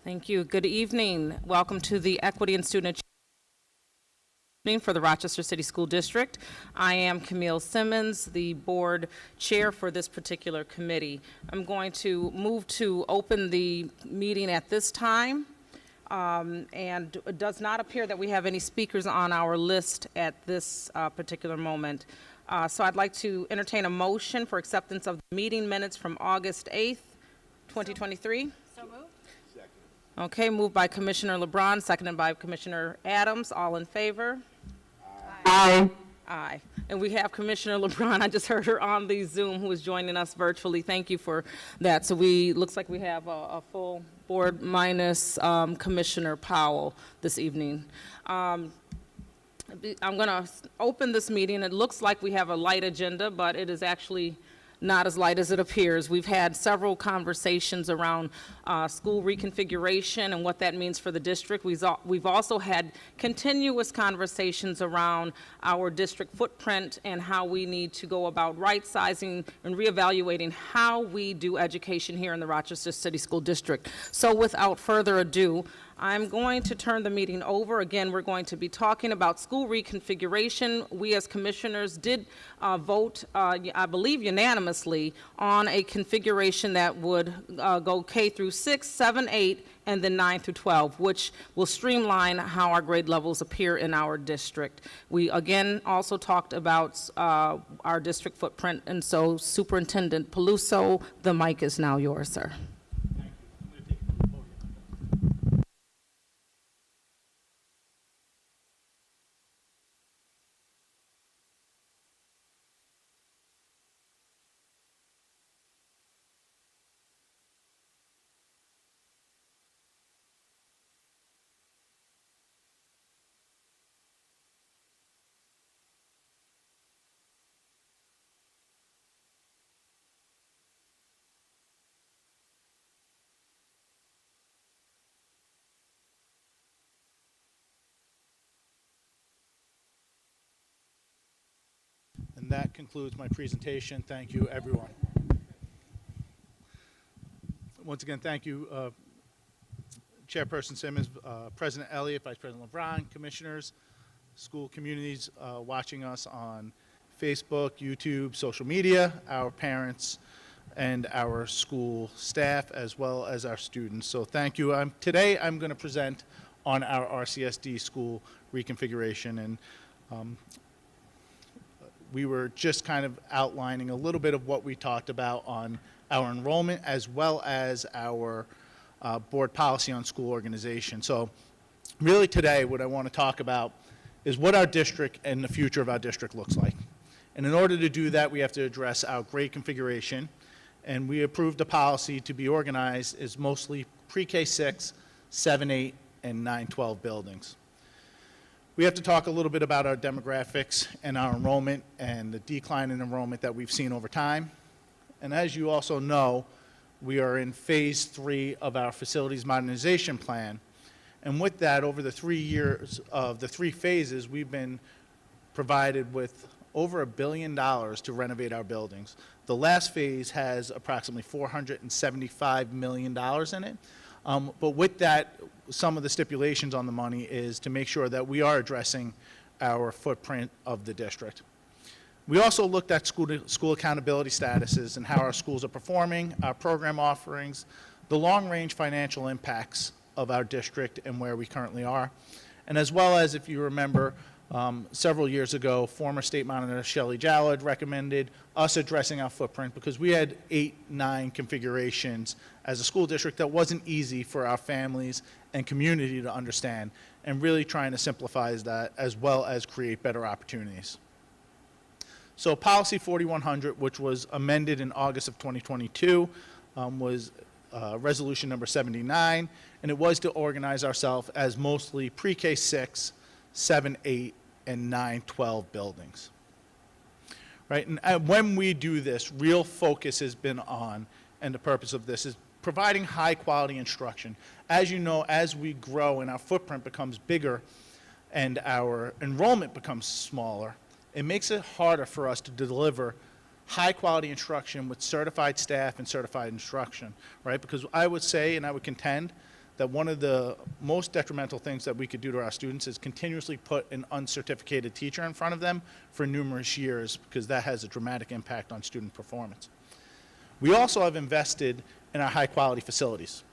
Thank you. Good evening. Welcome to the Equity and Student Achievement for the Rochester City School District. I am Camille Simmons, the board chair for this particular committee. I'm going to move to open the meeting at this time. And it does not appear that we have any speakers on our list at this particular moment. So I'd like to entertain a motion for acceptance of the meeting minutes from August 8th, 2023. So moved. Okay, moved by Commissioner LeBron, seconded by Commissioner Adams. All in favor? Aye. Aye. And we have Commissioner LeBron. I just heard her on the Zoom who is joining us virtually. Thank you for that. So looks like we have a full board minus Commissioner Powell this evening. I'm going to open this meeting. It looks like we have a light agenda, but it is actually not as light as it appears. We've had several conversations around school reconfiguration and what that means for the district. We've also had continuous conversations around our district footprint and how we need to go about right-sizing and reevaluating how we do education here in the Rochester City School District. So without further ado, I'm going to turn the meeting over. Again, we're going to be talking about school reconfiguration. We as commissioners did vote, I believe unanimously, on a configuration that would go K through 6, 7, 8, and then 9 through 12, which will streamline how our grade levels appear in our district. We again also talked about our district footprint, and so Superintendent Peluso, the mic is now yours, sir. And that concludes my presentation. Thank you, everyone. Once again, thank you, Chairperson Simmons, President Elliott, Vice President LeBron, commissioners, school communities watching us on Facebook, YouTube, social media, our parents, and our school staff, as well as our students. So thank you. Today I'm going to present on our RCSD school reconfiguration. And we were just kind of outlining a little bit of what we talked about on our enrollment as well as our board policy on school organization. So really today what I want to talk about is what our district and the future of our district looks like. And in order to do that, we have to address our grade configuration. And we approved a policy to be organized as mostly pre-K 6, 7, 8, and 9, 12 buildings. We have to talk a little bit about our demographics and our enrollment and the decline in enrollment that we've seen over time. And as you also know, we are in phase 3 of our facilities modernization plan. And with that, over the 3 years of the 3 phases, we've been provided with over $1 billion to renovate our buildings. The last phase has approximately $475 million in it. But with that, some of the stipulations on the money is to make sure that we are addressing our footprint of the district. We also looked at school accountability statuses and how our schools are performing, our program offerings, the long-range financial impacts of our district and where we currently are. And as well as, if you remember, several years ago, former State Monitor Shelley Jallard recommended us addressing our footprint because we had 8, 9 configurations as a school district that wasn't easy for our families and community to understand, and really trying to simplify that as well as create better opportunities. So Policy 4100, which was amended in August of 2022, was resolution number 79, and it was to organize ourselves as mostly pre-K 6, 7, 8, and 9, 12 buildings. Right, and when we do this, real focus has been on, and the purpose of this is providing high quality instruction. As you know, as we grow and our footprint becomes bigger and our enrollment becomes smaller, it makes it harder for us to deliver high quality instruction with certified staff and certified instruction, right? Because I would say, and I would contend, that one of the most detrimental things that we could do to our students is continuously put an uncertificated teacher in front of them for numerous years, because that has a dramatic impact on student performance. We also have invested in our high-quality facilities.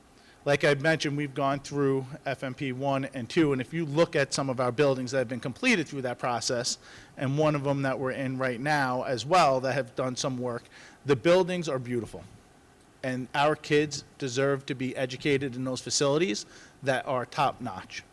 Like I mentioned, we've gone through FMP 1 and 2, and if you look at some of our buildings that have been completed through that process, and one of them that we're in right now as well that have done some work, the buildings are beautiful. And our kids deserve to be educated in those facilities that are top-notch.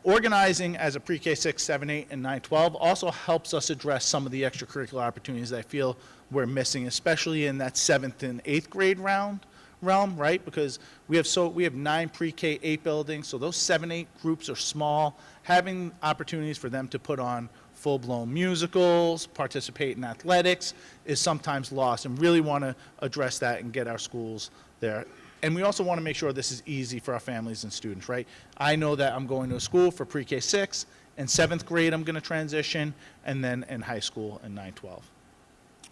Organizing as a pre-K 6, 7, 8, and 9, 12 also helps us address some of the extracurricular opportunities that I feel we're missing, especially in that 7th and 8th grade realm, right? Because we have 9 pre-K 8 buildings, so those 7, 8 groups are small. Having opportunities for them to put on full-blown musicals, participate in athletics is sometimes lost, and really want to address that and get our schools there. And we also want to make sure this is easy for our families and students, right? I know that I'm going to a school for pre-K 6, and 7th grade I'm going to transition, and then in high school in 9, 12.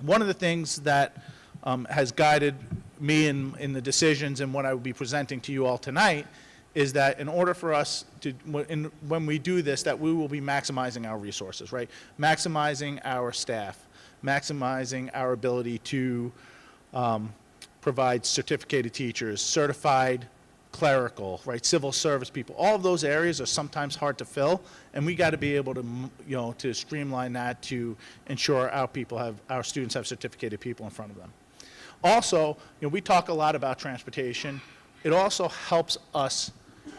One of the things that has guided me in the decisions and what I will be presenting to you all tonight is that in order for us to, when we do this, that we will be maximizing our resources, right? Maximizing our staff, maximizing our ability to provide certificated teachers, certified clerical, right, civil service people. All of those areas are sometimes hard to fill, and we got to be able to, to streamline that to ensure our students have certificated people in front of them. Also, we talk a lot about transportation. It also helps us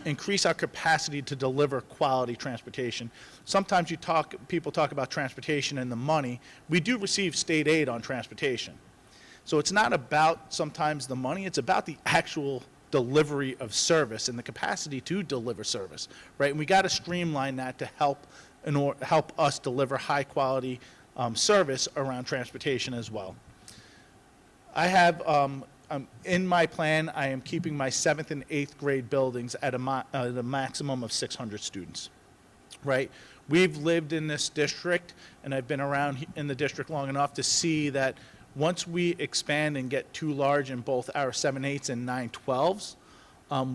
increase our capacity to deliver quality transportation. Sometimes people talk about transportation and the money. We do receive state aid on transportation. So it's not about sometimes the money, it's about the actual delivery of service and the capacity to deliver service, right? And we got to streamline that to help us deliver high quality service around transportation as well. I have in my plan, I am keeping my 7th and 8th grade buildings at a maximum of 600 students, right? We've lived in this district, and I've been around in the district long enough to see that once we expand and get too large in both our 7/8s and 9/12s,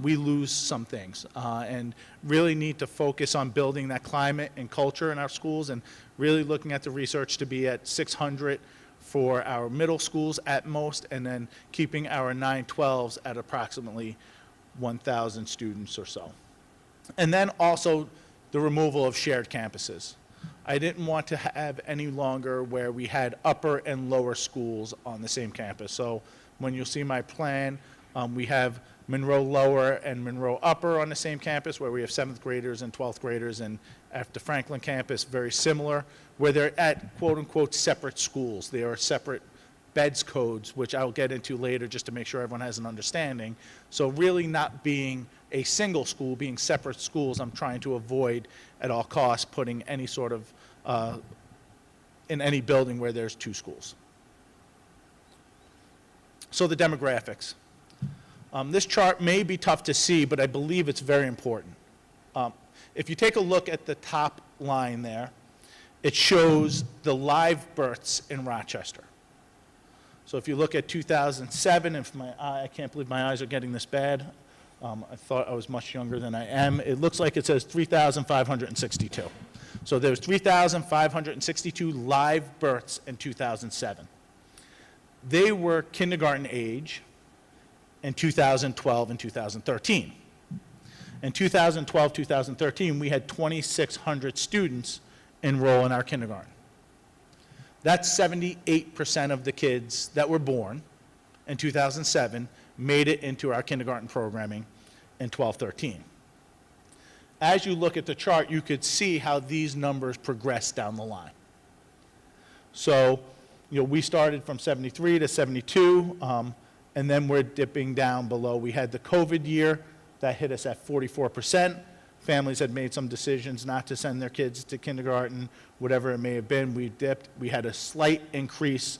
we lose some things, and really need to focus on building that climate and culture in our schools, and really looking at the research to be at 600 for our middle schools at most, and then keeping our 9/12s at approximately 1,000 students or so. And then also the removal of shared campuses. I didn't want to have any longer where we had upper and lower schools on the same campus. So when you'll see my plan, we have Monroe Lower and Monroe Upper on the same campus, where we have 7th graders and 12th graders, and at the Franklin campus, very similar, where they're at quote-unquote separate schools. They are separate beds codes, which I'll get into later just to make sure everyone has an understanding. So really not being a single school, being separate schools, I'm trying to avoid at all costs putting any sort of, in any building where there's 2 schools. So the demographics. This chart may be tough to see, but I believe it's very important. If you take a look at the top line there, it shows the live births in Rochester. So if you look at 2007, if I can't believe my eyes are getting this bad. I thought I was much younger than I am. It looks like it says 3,562. So there's 3,562 live births in 2007. They were kindergarten age in 2012 and 2013. In 2012, 2013, we had 2,600 students enroll in our kindergarten. That's 78% of the kids that were born in 2007 made it into our kindergarten programming in 12-13. As you look at the chart, you could see how these numbers progress down the line. So, we started from 73 to 72, and then we're dipping down below. We had the COVID year that hit us at 44%. Families had made some decisions not to send their kids to kindergarten, whatever it may have been. We dipped. We had a slight increase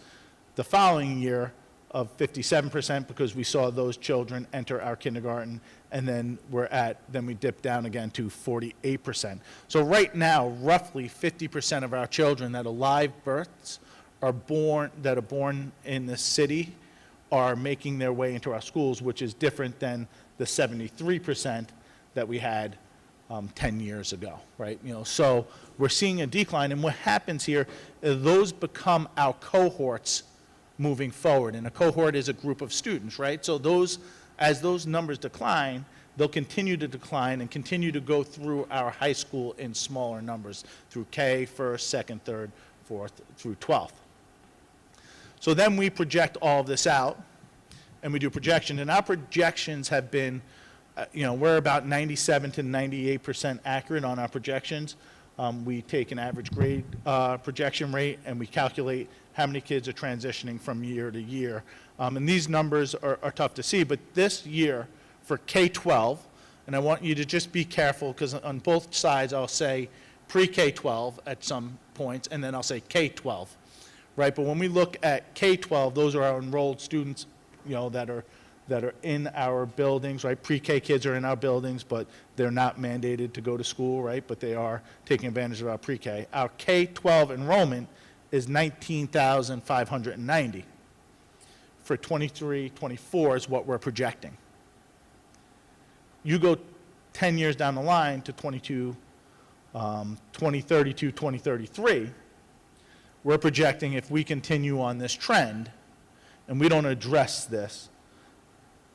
the following year of 57% because we saw those children enter our kindergarten, and then we dipped down again to 48%. So right now, roughly 50% of our children that are live births are born in the city are making their way into our schools, which is different than the 73% that we had 10 years ago, right? So we're seeing a decline, and what happens here is those become our cohorts moving forward, and a cohort is a group of students, right? So as those numbers decline, they'll continue to decline and continue to go through our high school in smaller numbers through K, 1st, 2nd, 3rd, 4th, through 12th. So then we project all of this out, and we do projections, and our projections have been, we're about 97 to 98% accurate on our projections. We take an average grade projection rate, and we calculate how many kids are transitioning from year to year. And these numbers are tough to see, but this year for K-12, and I want you to just be careful because on both sides I'll say pre-K-12 at some points, and then I'll say K-12, right? But when we look at K-12, those are our enrolled students, that are in our buildings, right? Pre-K kids are in our buildings, but they're not mandated to go to school, right? But they are taking advantage of our pre-K. Our K-12 enrollment is 19,590. For 23-24 is what we're projecting. You go 10 years down the line to 2032, 2033, we're projecting if we continue on this trend and we don't address this,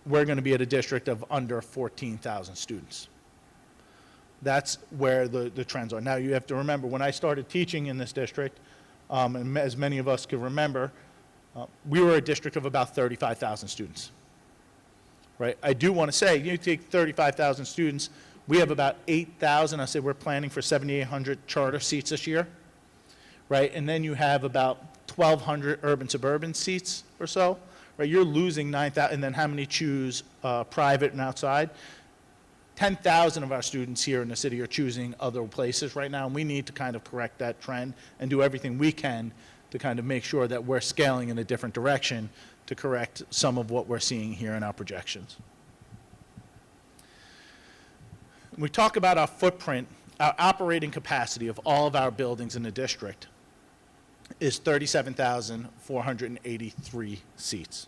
we're going to be at a district of under 14,000 students. That's where the trends are. Now, you have to remember, when I started teaching in this district, and as many of us can remember, we were a district of about 35,000 students, right? I do want to say, you take 35,000 students, we have about 8,000. I say we're planning for 7,800 charter seats this year, right? And then you have about 1,200 urban suburban seats or so, right? You're losing 9,000, and then how many choose private and outside? 10,000 of our students here in the city are choosing other places right now, and we need to kind of correct that trend and do everything we can to kind of make sure that we're scaling in a different direction to correct some of what we're seeing here in our projections. When we talk about our footprint, our operating capacity of all of our buildings in the district is 37,483 seats.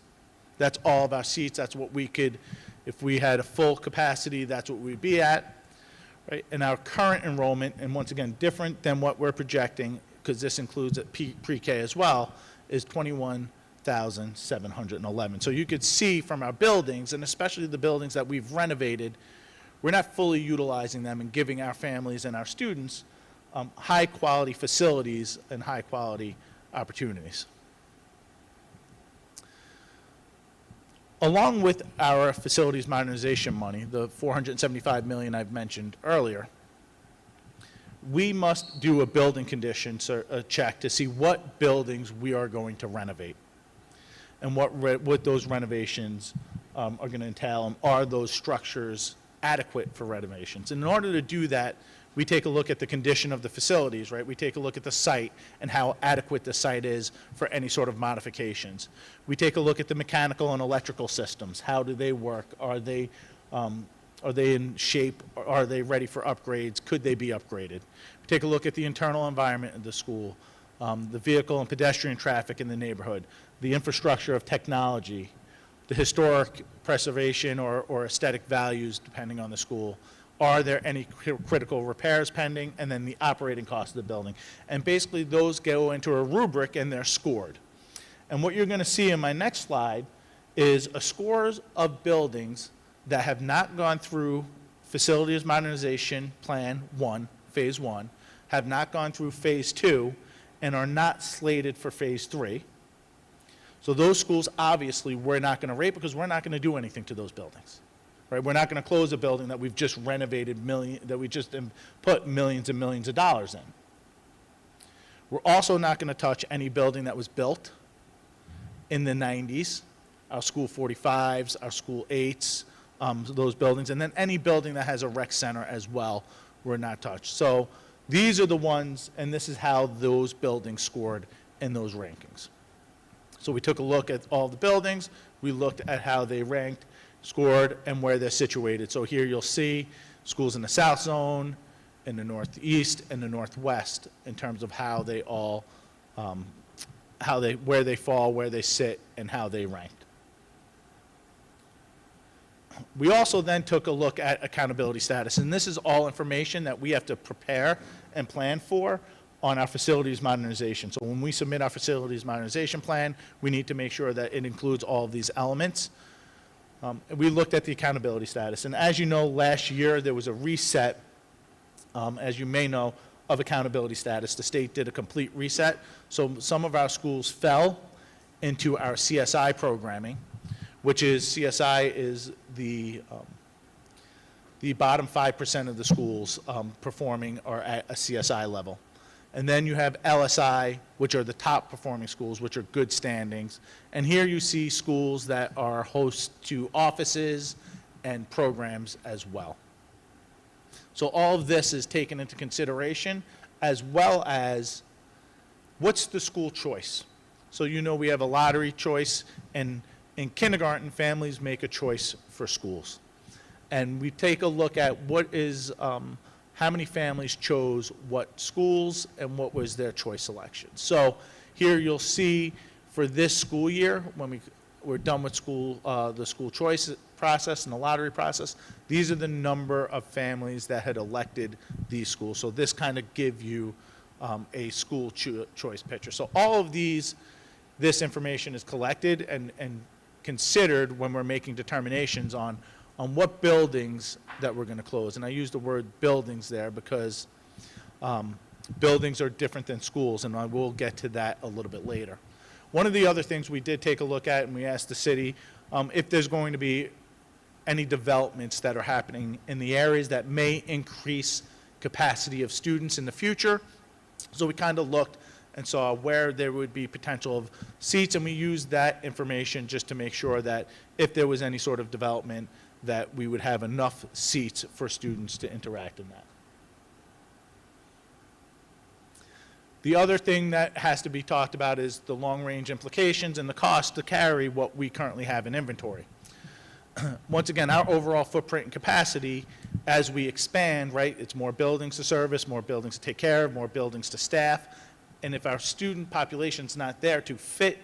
That's all of our seats. That's what we could, if we had a full capacity, that's what we'd be at, right? And our current enrollment, and once again, different than what we're projecting, because this includes pre-K as well, is 21,711. So you could see from our buildings, and especially the buildings that we've renovated, we're not fully utilizing them and giving our families and our students high-quality facilities and high-quality opportunities. Along with our facilities modernization money, the $475 million I've mentioned earlier, we must do a building condition check to see what buildings we are going to renovate and what those renovations are going to entail, and are those structures adequate for renovations. And in order to do that, we take a look at the condition of the facilities, right? We take a look at the site and how adequate the site is for any sort of modifications. We take a look at the mechanical and electrical systems. How do they work? Are they in shape? Are they ready for upgrades? Could they be upgraded? We take a look at the internal environment of the school, the vehicle and pedestrian traffic in the neighborhood, the infrastructure of technology, the historic preservation or aesthetic values depending on the school. Are there any critical repairs pending? And then the operating cost of the building. And basically those go into a rubric and they're scored. And what you're going to see in my next slide is a scores of buildings that have not gone through Facilities Modernization Plan 1, Phase 1, have not gone through Phase 2, and are not slated for Phase 3. So those schools, obviously, we're not going to rate because we're not going to do anything to those buildings. Right? We're not going to close a building that we've just renovated, that we just put millions and millions of dollars in. We're also not going to touch any building that was built in the 90s, our School 45s, our School 8s, those buildings, and then any building that has a rec center as well, we're not touched. So these are the ones, and this is how those buildings scored in those rankings. So we took a look at all the buildings, we looked at how they ranked, scored, and where they're situated. So here you'll see schools in the South Zone, in the Northeast, and the Northwest in terms of how they all, where they fall, where they sit, and how they ranked. We also then took a look at accountability status, and this is all information that we have to prepare and plan for on our facilities modernization. So when we submit our facilities modernization plan, we need to make sure that it includes all of these elements. We looked at the accountability status, and as you know, last year there was a reset, as you may know, of accountability status. The state did a complete reset, so some of our schools fell into our CSI programming, which is, CSI is the bottom 5% of the schools performing are at a CSI level. And then you have LSI, which are the top performing schools, which are good standings. And here you see schools that are host to offices and programs as well. So all of this is taken into consideration, as well as what's the school choice. So you know we have a lottery choice, and in kindergarten, families make a choice for schools. And we take a look at what is, how many families chose what schools and what was their choice selection. So here you'll see for this school year, when we're done with school, the school choice process and the lottery process, these are the number of families that had elected these schools. So this kind of give you a school choice picture. So all of this information is collected and considered when we're making determinations on what buildings that we're going to close. And I use the word buildings there because buildings are different than schools, and I will get to that a little bit later. One of the other things we did take a look at, and we asked the city if there's going to be any developments that are happening in the areas that may increase capacity of students in the future. So we kind of looked and saw where there would be potential of seats, and we used that information just to make sure that if there was any sort of development, that we would have enough seats for students to interact in that. The other thing that has to be talked about is the long-range implications and the cost to carry what we currently have in inventory. Once again, our overall footprint and capacity, as we expand, right, it's more buildings to service, more buildings to take care of, more buildings to staff, and if our student population's not there to fit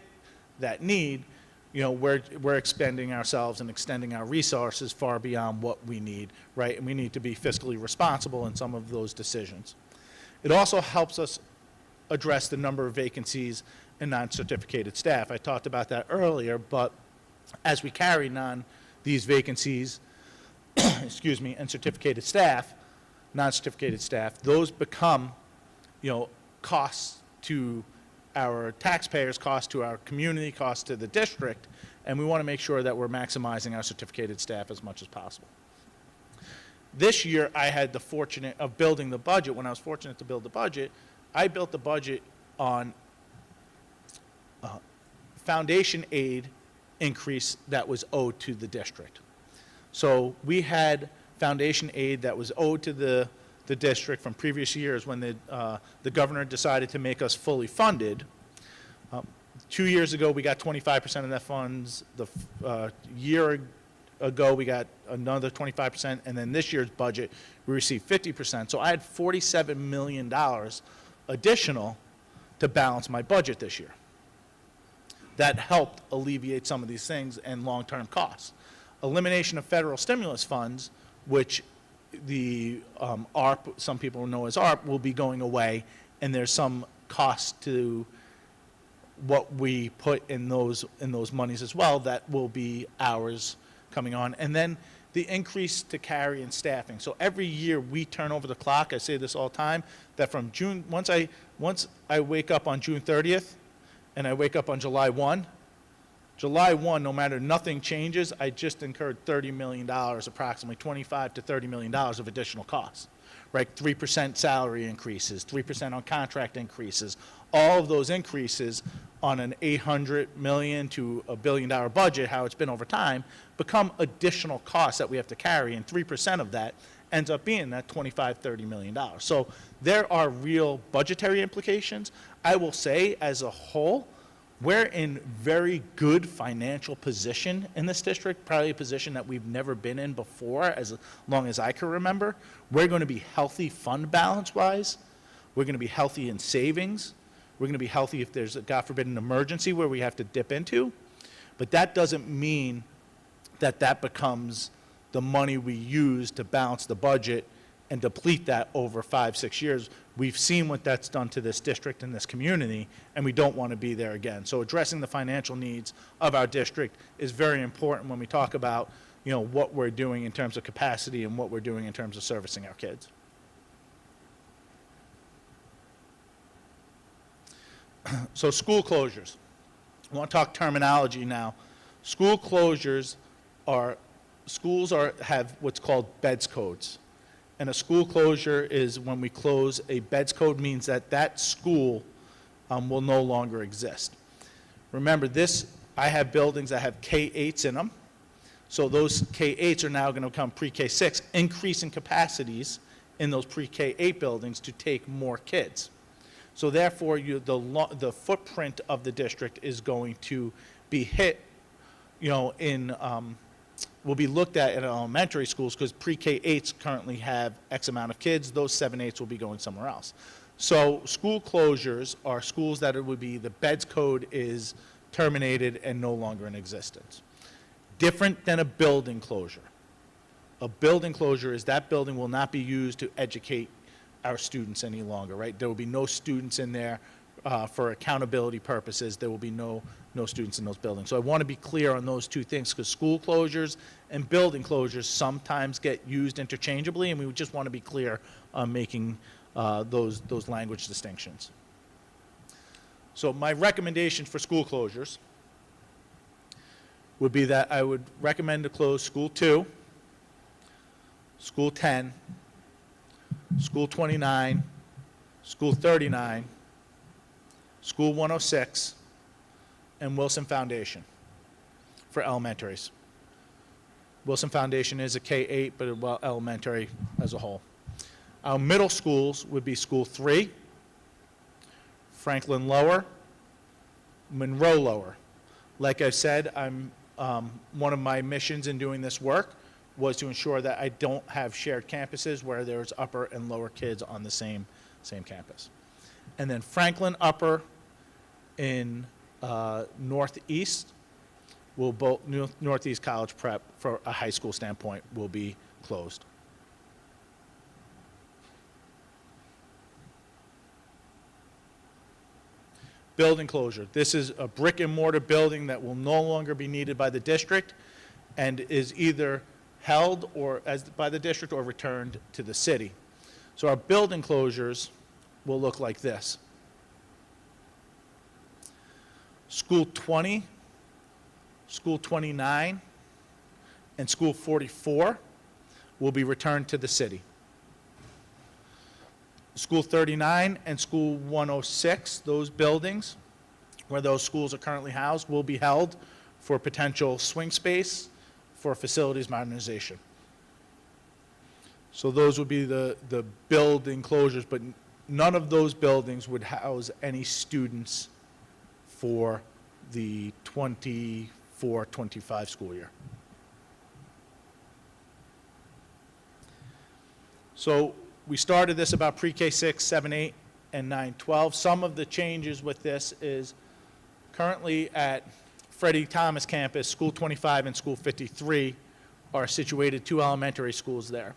that need, you know, we're expending ourselves and extending our resources far beyond what we need, right? And we need to be fiscally responsible in some of those decisions. It also helps us address the number of vacancies and non-certificated staff. I talked about that earlier, but as we carry these vacancies, excuse me, and certificated staff, non-certificated staff, those become, you know, costs to our taxpayers, cost to our community, cost to the district, and we want to make sure that we're maximizing our certificated staff as much as possible. This year, I had the fortunate of building the budget. When I was fortunate to build the budget, I built the budget on foundation aid increase that was owed to the district. So we had foundation aid that was owed to the district from previous years when the governor decided to make us fully funded. 2 years ago, we got 25% of that funds. The year ago, we got another 25%, and then this year's budget, we received 50%. So I had $47 million additional to balance my budget this year. That helped alleviate some of these things and long-term costs. Elimination of federal stimulus funds, which the ARP, some people know as ARP, will be going away, and there's some cost to what we put in those monies as well that will be ours coming on. And then the increase to carry and staffing. So every year we turn over the clock. I say this all the time, that from June, once I wake up on June 30th and I wake up on July 1, no matter nothing changes, I just incurred $30 million, approximately $25 to $30 million of additional costs, right? 3% salary increases, 3% on contract increases, all of those increases on an $800 million to $1 billion budget, how it's been over time, become additional costs that we have to carry, and 3% of that ends up being that $25, $30 million. So there are real budgetary implications. I will say, as a whole, we're in very good financial position in this district, probably a position that we've never been in before, as long as I can remember. We're going to be healthy fund balance-wise. We're going to be healthy in savings. We're going to be healthy if there's, God forbid, an emergency where we have to dip into. But that doesn't mean that that becomes the money we use to balance the budget and deplete that over 5-6 years. We've seen what that's done to this district and this community, and we don't want to be there again. So addressing the financial needs of our district is very important when we talk about, what we're doing in terms of capacity and what we're doing in terms of servicing our kids. So school closures. I want to talk terminology now. School closures have what's called BEDS codes. And a school closure is when we close a BEDS code, means that school will no longer exist. Remember I have buildings that have K-8s in them. So those K-8s are now going to become pre-K-6, increasing capacities in those pre-K-8 buildings to take more kids. So therefore, the footprint of the district is going to be hit, will be looked at in elementary schools, because pre-K-8s currently have X amount of kids. Those 7-8s will be going somewhere else. So school closures are schools that it would be the BEDS code is terminated and no longer in existence. Different than a building closure. A building closure is that building will not be used to educate our students any longer, right? There will be no students in there for accountability purposes. There will be no students in those buildings. So I want to be clear on those two things, because school closures and building closures sometimes get used interchangeably, and we just want to be clear on making those language distinctions. So my recommendation for school closures would be that I would recommend to close School 2, School 10, School 29, School 39, School 106, and Wilson Foundation for elementaries. Wilson Foundation is a K-8, but elementary as a whole. Our middle schools would be School 3, Franklin Lower, Monroe Lower. Like I said, one of my missions in doing this work was to ensure that I don't have shared campuses where there's upper and lower kids on the same campus. And then Franklin Upper in Northeast Northeast College Prep, for a high school standpoint, will be closed. Building closure. This is a brick and mortar building that will no longer be needed by the district and is either held by the district or returned to the city. So our building closures will look like this. School 20, School 29, and School 44 will be returned to the city. School 39 and School 106, those buildings where those schools are currently housed, will be held for potential swing space for facilities modernization. So those would be the building closures, but none of those buildings would house any students for the 24-25 school year. So we started this about pre-K 6, 7, 8, and 9, 12. Some of the changes with this is currently at Freddie Thomas campus, School 25 and School 53 are situated 2 elementary schools there.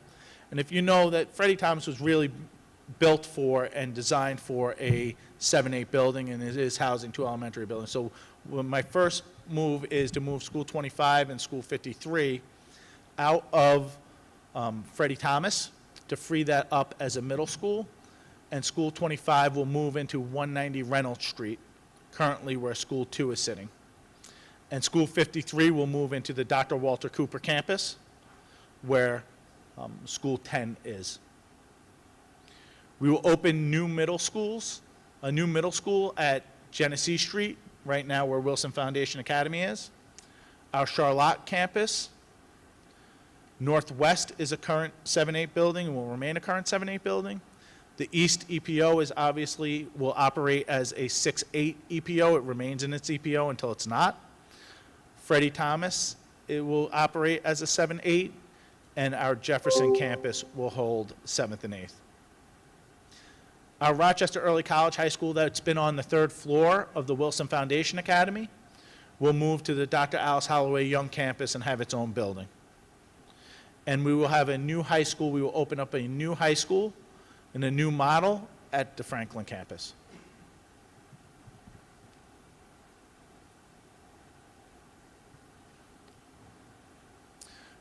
And if you know that Freddie Thomas was really built for and designed for a 7-8 building, and it is housing 2 elementary buildings. So my first move is to move School 25 and School 53 out of Freddie Thomas to free that up as a middle school, and School 25 will move into 190 Reynolds Street, currently where School 2 is sitting. And School 53 will move into the Dr. Walter Cooper campus, where School 10 is. We will open new middle schools, a new middle school at Genesee Street, right now where Wilson Foundation Academy is. Our Charlotte campus, Northwest is a current 7-8 building and will remain a current 7-8 building. The East EPO is obviously will operate as a 6-8 EPO. It remains in its EPO until it's not. Freddie Thomas, it will operate as a 7-8, and our Jefferson campus will hold 7th and 8th. Our Rochester Early College High School, that's been on the 3rd floor of the Wilson Foundation Academy, will move to the Dr. Alice Holloway Young campus and have its own building. And we will have a new high school. We will open up a new high school and a new model at the Franklin campus.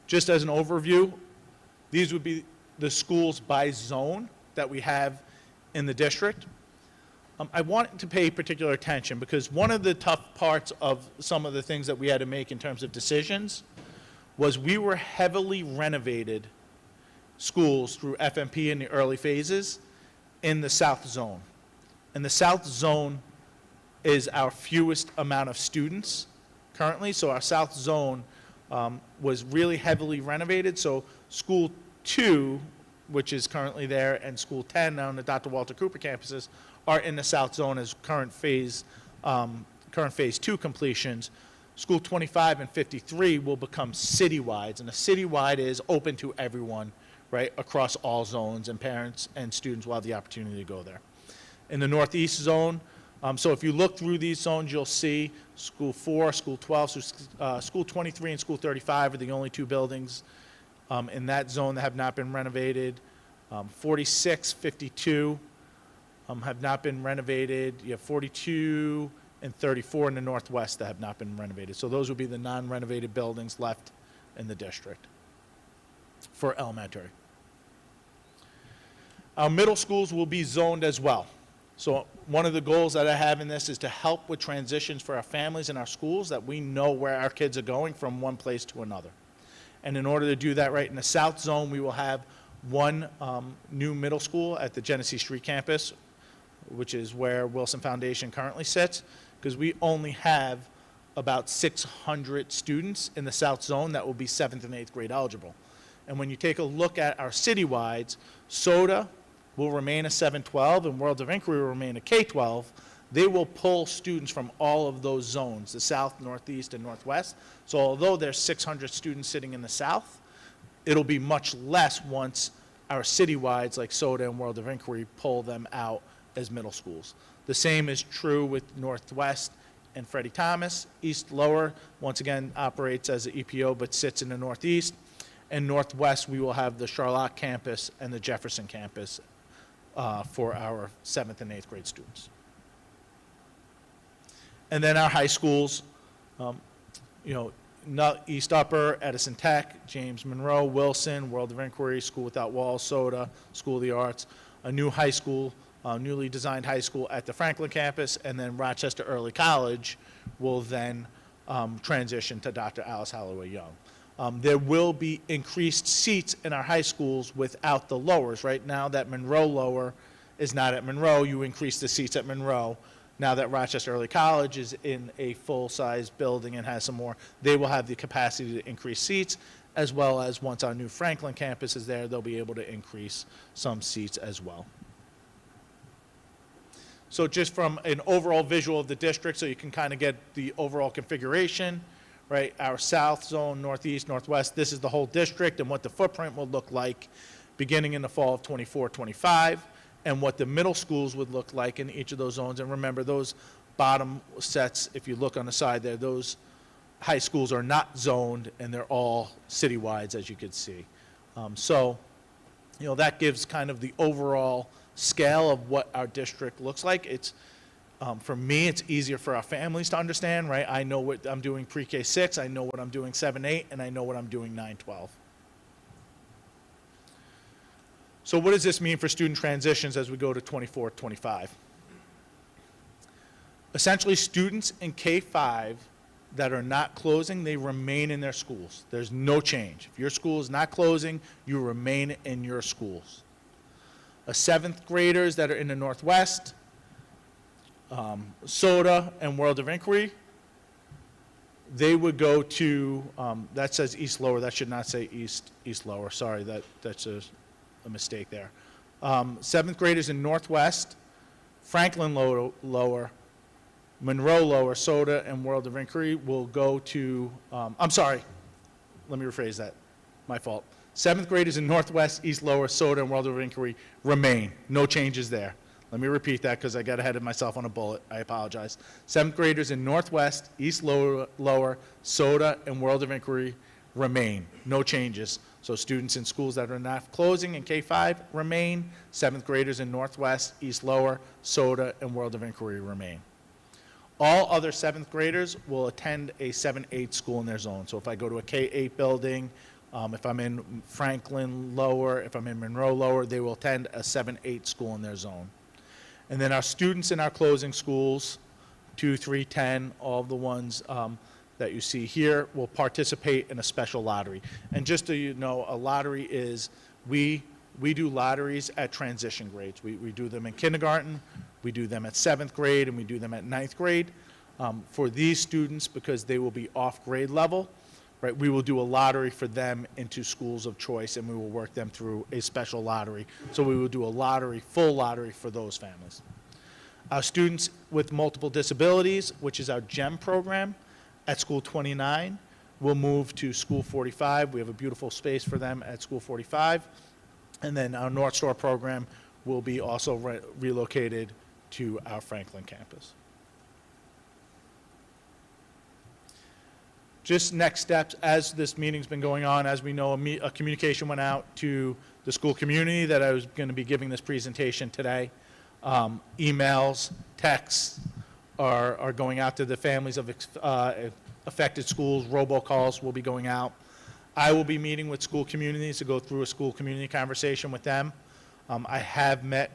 Just as an overview, these would be the schools by zone that we have in the district. I want to pay particular attention because one of the tough parts of some of the things that we had to make in terms of decisions was we were heavily renovated schools through FMP in the early phases in the South Zone. And the South Zone is our fewest amount of students currently, so our South Zone was really heavily renovated. So School 2, which is currently there, and School 10 now on the Dr. Walter Cooper campuses are in the South Zone as current phase 2 completions. School 25 and 53 will become citywides, and a citywide is open to everyone, right, across all zones, and parents and students will have the opportunity to go there. In the Northeast Zone, so if you look through these zones, you'll see School 4, School 12, so, School 23 and School 35 are the only two buildings in that zone that have not been renovated. 46, 52 have not been renovated. You have 42 and 34 in the Northwest that have not been renovated. So those would be the non-renovated buildings left in the district for elementary. Our middle schools will be zoned as well. So one of the goals that I have in this is to help with transitions for our families and our schools, that we know where our kids are going from one place to another. And in order to do that, right, in the South Zone, we will have one new middle school at the Genesee Street campus, which is where Wilson Foundation currently sits, because we only have about 600 students in the South Zone that will be 7th and 8th grade eligible. And when you take a look at our citywides, Soda will remain a 712 and World of Inquiry will remain a K-12. They will pull students from all of those zones, the South, Northeast, and Northwest. So although there's 600 students sitting in the South, it'll be much less once our citywides like Soda and World of Inquiry pull them out as middle schools. The same is true with Northwest and Freddie Thomas. East Lower, once again, operates as an EPO but sits in the Northeast. And Northwest, we will have the Charlotte campus and the Jefferson campus for our 7th and 8th grade students. And then our high schools, East Upper, Edison Tech, James Monroe, Wilson, World of Inquiry, School Without Walls, Soda, School of the Arts, a new high school, newly designed high school at the Franklin campus, and then Rochester Early College will then transition to Dr. Alice Holloway Young. There will be increased seats in our high schools without the lowers. Right now that Monroe lower is not at Monroe, you increase the seats at Monroe. Now that Rochester Early College is in a full-size building and has some more, they will have the capacity to increase seats, as well as once our new Franklin campus is there, they'll be able to increase some seats as well. So just from an overall visual of the district, so you can kind of get the overall configuration, right? Our South Zone, Northeast, Northwest, this is the whole district and what the footprint will look like beginning in the fall of 24-25. And what the middle schools would look like in each of those zones. And remember, those bottom sets, if you look on the side there, those high schools are not zoned, and they're all citywides, as you could see. That gives kind of the overall scale of what our district looks like. It's, for me, it's easier for our families to understand, right? I know what I'm doing pre-K 6, I know what I'm doing 7-8, and I know what I'm doing 9-12. So what does this mean for student transitions as we go to 24-25? Essentially, students in K-5 that are not closing, they remain in their schools. There's no change. If your school is not closing, you remain in your schools. 7th graders that are in the Northwest, Soda and World of Inquiry, they would go to, that says East Lower, that should not say East Lower, sorry, that's a mistake there. 7th graders in Northwest, Franklin Lower, Monroe Lower, Soda, and World of Inquiry will go to, I'm sorry, let me rephrase that, my fault. 7th graders in Northwest, East Lower, Soda, and World of Inquiry remain. No changes there. Let me repeat that because I got ahead of myself on a bullet. I apologize. 7th graders in Northwest, East Lower, Soda, and World of Inquiry remain. No changes. So students in schools that are not closing in K-5 remain. 7th graders in Northwest, East Lower, Soda, and World of Inquiry remain. All other 7th graders will attend a 7-8 school in their zone. So if I go to a K-8 building, if I'm in Franklin Lower, if I'm in Monroe Lower, they will attend a 7-8 school in their zone. And then our students in our closing schools, 2, 3, 10, all of the ones that you see here will participate in a special lottery. And just so you know, a lottery is, we do lotteries at transition grades. We do them in kindergarten, we do them at 7th grade, and we do them at 9th grade. For these students, because they will be off grade level, right, we will do a lottery for them into schools of choice, and we will work them through a special lottery. So we will do a lottery, full lottery for those families. Our students with multiple disabilities, which is our GEM program, at School 29, will move to School 45. We have a beautiful space for them at School 45. And then our North Shore program will be also relocated to our Franklin campus. Just next steps, as this meeting's been going on, as we know, a communication went out to the school community that I was going to be giving this presentation today. Emails, texts are going out to the families of affected schools. Robocalls will be going out. I will be meeting with school communities to go through a school community conversation with them. I have met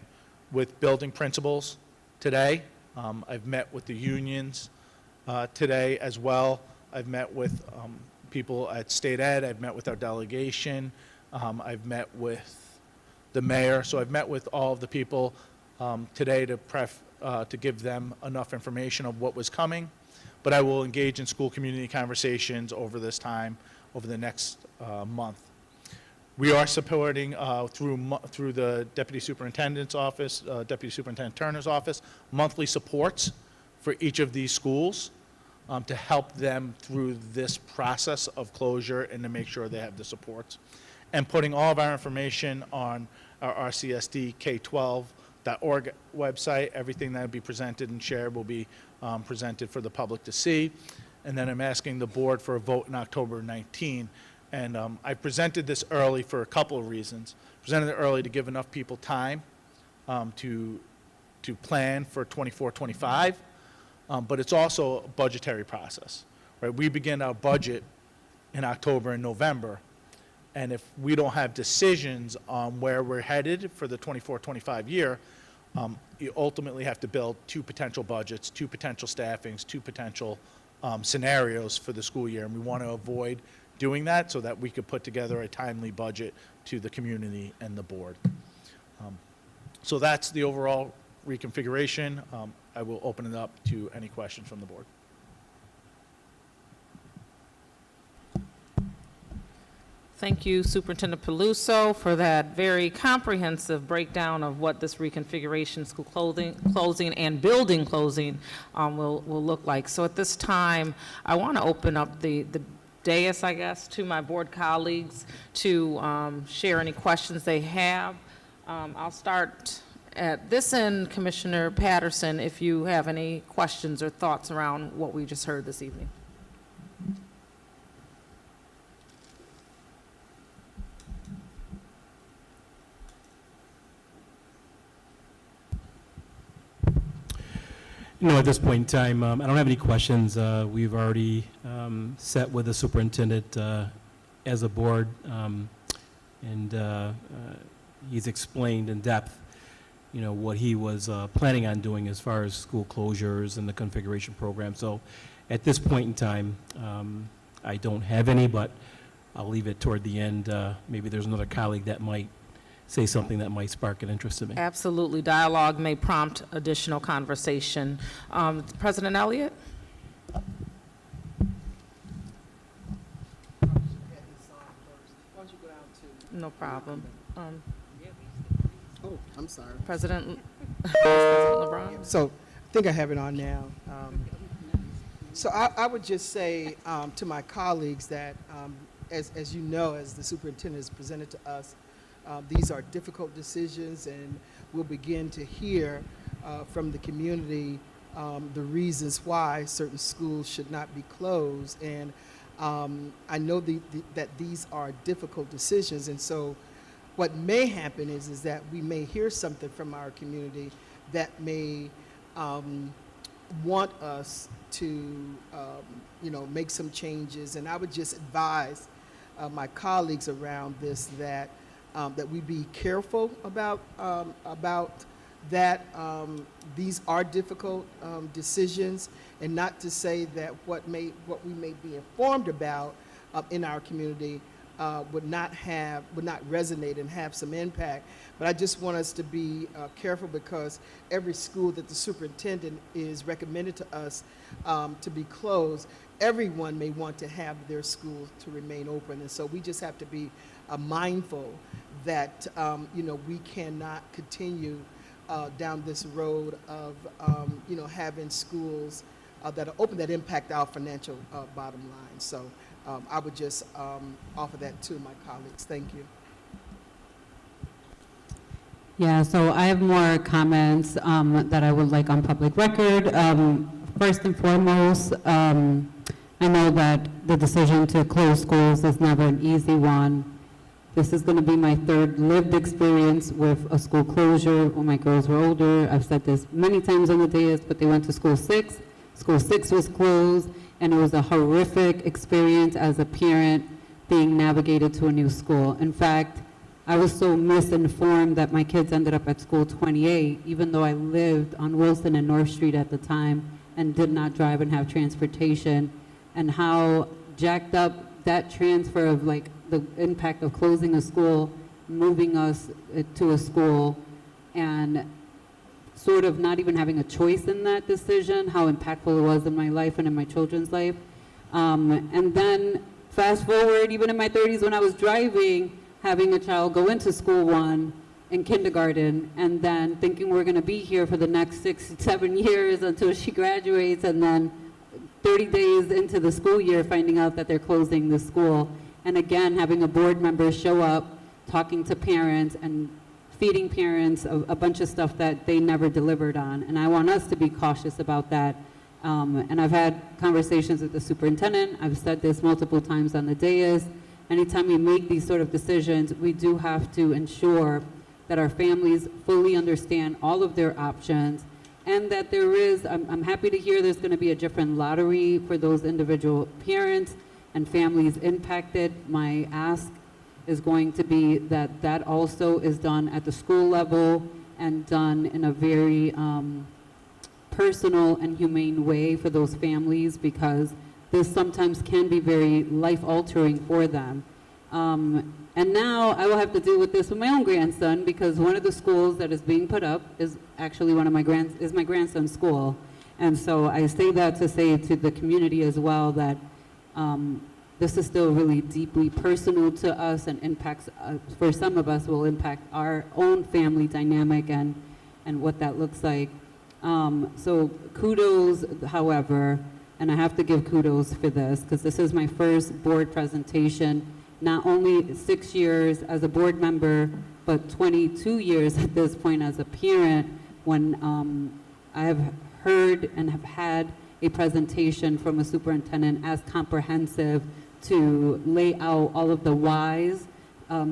with building principals today. I've met with the unions today as well. I've met with people at State Ed. I've met with our delegation. I've met with the mayor. So I've met with all of the people today to give them enough information of what was coming. But I will engage in school community conversations over this time, over the next month. We are supporting through the Deputy Superintendent's office, Deputy Superintendent Turner's office, monthly supports for each of these schools to help them through this process of closure and to make sure they have the supports. And putting all of our information on our RCSD K12.org website. Everything that will be presented and shared will be presented for the public to see. And then I'm asking the board for a vote in October 19. And I presented this early for a couple of reasons. Presented it early to give enough people time to plan for 24-25, but it's also a budgetary process, right? We begin our budget in October and November, and if we don't have decisions on where we're headed for the 24-25 year, you ultimately have to build 2 potential budgets, 2 potential staffings, 2 potential scenarios for the school year, and we want to avoid doing that so that we could put together a timely budget to the community and the board. So that's the overall reconfiguration. I will open it up to any questions from the board. Thank you, Superintendent Peluso, for that very comprehensive breakdown of what this reconfiguration, school closing and building closing will look like. So at this time, I want to open up the dais, I guess, to my board colleagues to share any questions they have. I'll start at this end, Commissioner Patterson, if you have any questions or thoughts around what we just heard this evening. No, at this point in time, I don't have any questions. We've already set with the superintendent as a board, and he's explained in depth, what he was planning on doing as far as school closures and the configuration program. So at this point in time, I don't have any, but I'll leave it toward the end. Maybe there's another colleague that might say something that might spark an interest in me. Absolutely. Dialogue may prompt additional conversation. President Elliott? No problem. Oh, I'm sorry. President LeBron? So I think I have it on now. So I would just say to my colleagues that, as you know, as the superintendent has presented to us, these are difficult decisions, and we'll begin to hear from the community the reasons why certain schools should not be closed. And I know that these are difficult decisions, and so what may happen is that we may hear something from our community that may want us to, make some changes. And I would just advise my colleagues around this that we be careful about that. These are difficult decisions, and not to say that what we may be informed about in our community would not resonate and have some impact. But I just want us to be careful, because every school that the superintendent is recommended to us to be closed, everyone may want to have their school to remain open. And so we just have to be mindful that we cannot continue down this road of having schools that are open that impact our financial bottom line. So I would just offer that to my colleagues. Thank you. Yeah, so I have more comments that I would like on public record. First and foremost, I know that the decision to close schools is never an easy one. This is going to be my third lived experience with a school closure when my girls were older. I've said this many times on the dais, but they went to school 6. School 6 was closed, and it was a horrific experience as a parent being navigated to a new school. In fact, I was so misinformed that my kids ended up at school 28, even though I lived on Wilson and North Street at the time and did not drive and have transportation, and how jacked up that transfer of like the impact of closing a school, moving us to a school, and sort of not even having a choice in that decision, how impactful it was in my life and in my children's life. And then fast forward, even in my 30s when I was driving, having a child go into school 1 in kindergarten, and then thinking we're gonna be here for the next 6, 7 years until she graduates, and then 30 days into the school year finding out that they're closing the school. And again, having a board member show up, talking to parents and feeding parents a bunch of stuff that they never delivered on. And I want us to be cautious about that. And I've had conversations with the superintendent. I've said this multiple times on the dais. Anytime we make these sort of decisions, we do have to ensure that our families fully understand all of their options, and that there is, I'm happy to hear there's going to be a different lottery for those individual parents and families impacted. My ask is going to be that that also is done at the school level and done in a very personal and humane way for those families, because this sometimes can be very life-altering for them. And now I will have to deal with this with my own grandson, because one of the schools that is being put up is actually my grandson's school. And so I say that to say to the community as well that this is still really deeply personal to us, and impacts, for some of us, will impact our own family dynamic and what that looks like. So kudos, however, and I have to give kudos for this, because this is my first board presentation, not only 6 years as a board member, but 22 years at this point as a parent, when I have heard and have had a presentation from a superintendent as comprehensive to lay out all of the whys.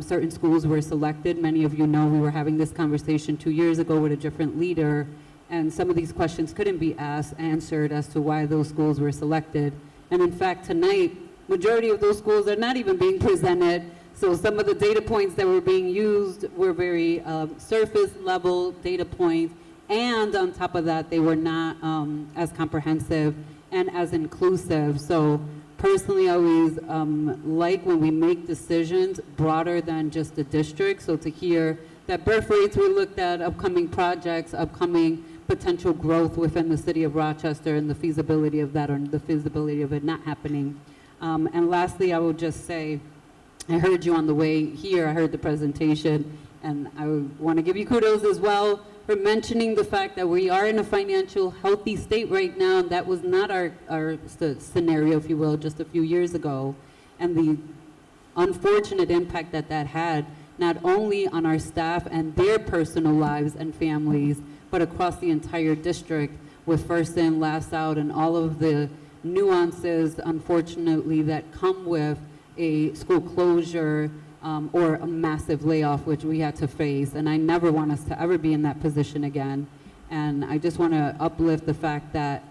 Certain schools were selected. Many of you know we were having this conversation 2 years ago with a different leader, and some of these questions couldn't be answered as to why those schools were selected. And in fact, tonight, majority of those schools are not even being presented. So some of the data points that were being used were very surface level data points. And on top of that, they were not as comprehensive and as inclusive. So personally, I always like when we make decisions broader than just the district. So to hear that birth rates were looked at, upcoming projects, upcoming potential growth within the city of Rochester, and the feasibility of that, or the feasibility of it not happening. And lastly, I will just say, I heard you on the way here, I heard the presentation, and I want to give you kudos as well for mentioning the fact that we are in a financial healthy state right now, and that was not our scenario, if you will, just a few years ago. And the unfortunate impact that that had, not only on our staff and their personal lives and families, but across the entire district, with first in, last out, and all of the nuances, unfortunately, that come with a school closure or a massive layoff, which we had to face. And I never want us to ever be in that position again. And I just want to uplift the fact that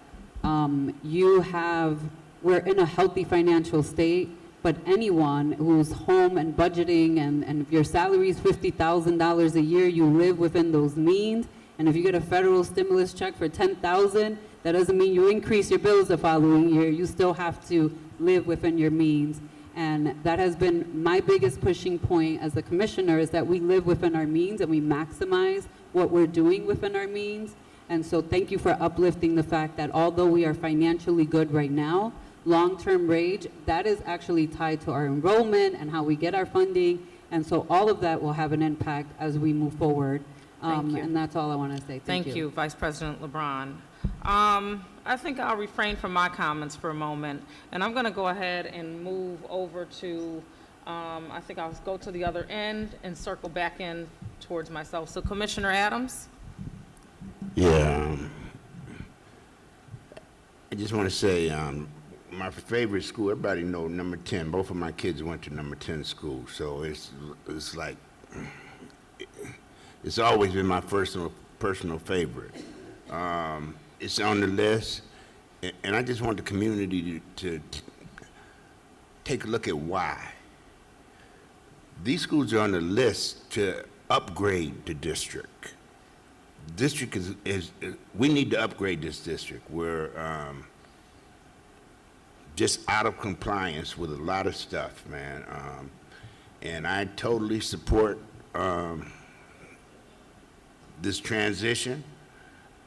we're in a healthy financial state, but anyone who's home and budgeting, and if your salary is $50,000 a year, you live within those means. And if you get a federal stimulus check for $10,000, that doesn't mean you increase your bills the following year. You still have to live within your means. And that has been my biggest pushing point as a commissioner, is that we live within our means and we maximize what we're doing within our means. And so thank you for uplifting the fact that although we are financially good right now, long-term wage, that is actually tied to our enrollment and how we get our funding. And so all of that will have an impact as we move forward. Thank you. And that's all I want to say. Thank you, Vice President LeBron. I think I'll refrain from my comments for a moment, and I'm going to go ahead and move over to, I think I'll go to the other end and circle back in towards myself. So Commissioner Adams? Yeah. I just want to say, my favorite school, everybody know number 10. Both of my kids went to number 10 school, so it's like, it's always been my personal favorite. It's on the list, and I just want the community to take a look at why. These schools are on the list to upgrade the district. District we need to upgrade this district. We're just out of compliance with a lot of stuff, man. And I totally support this transition.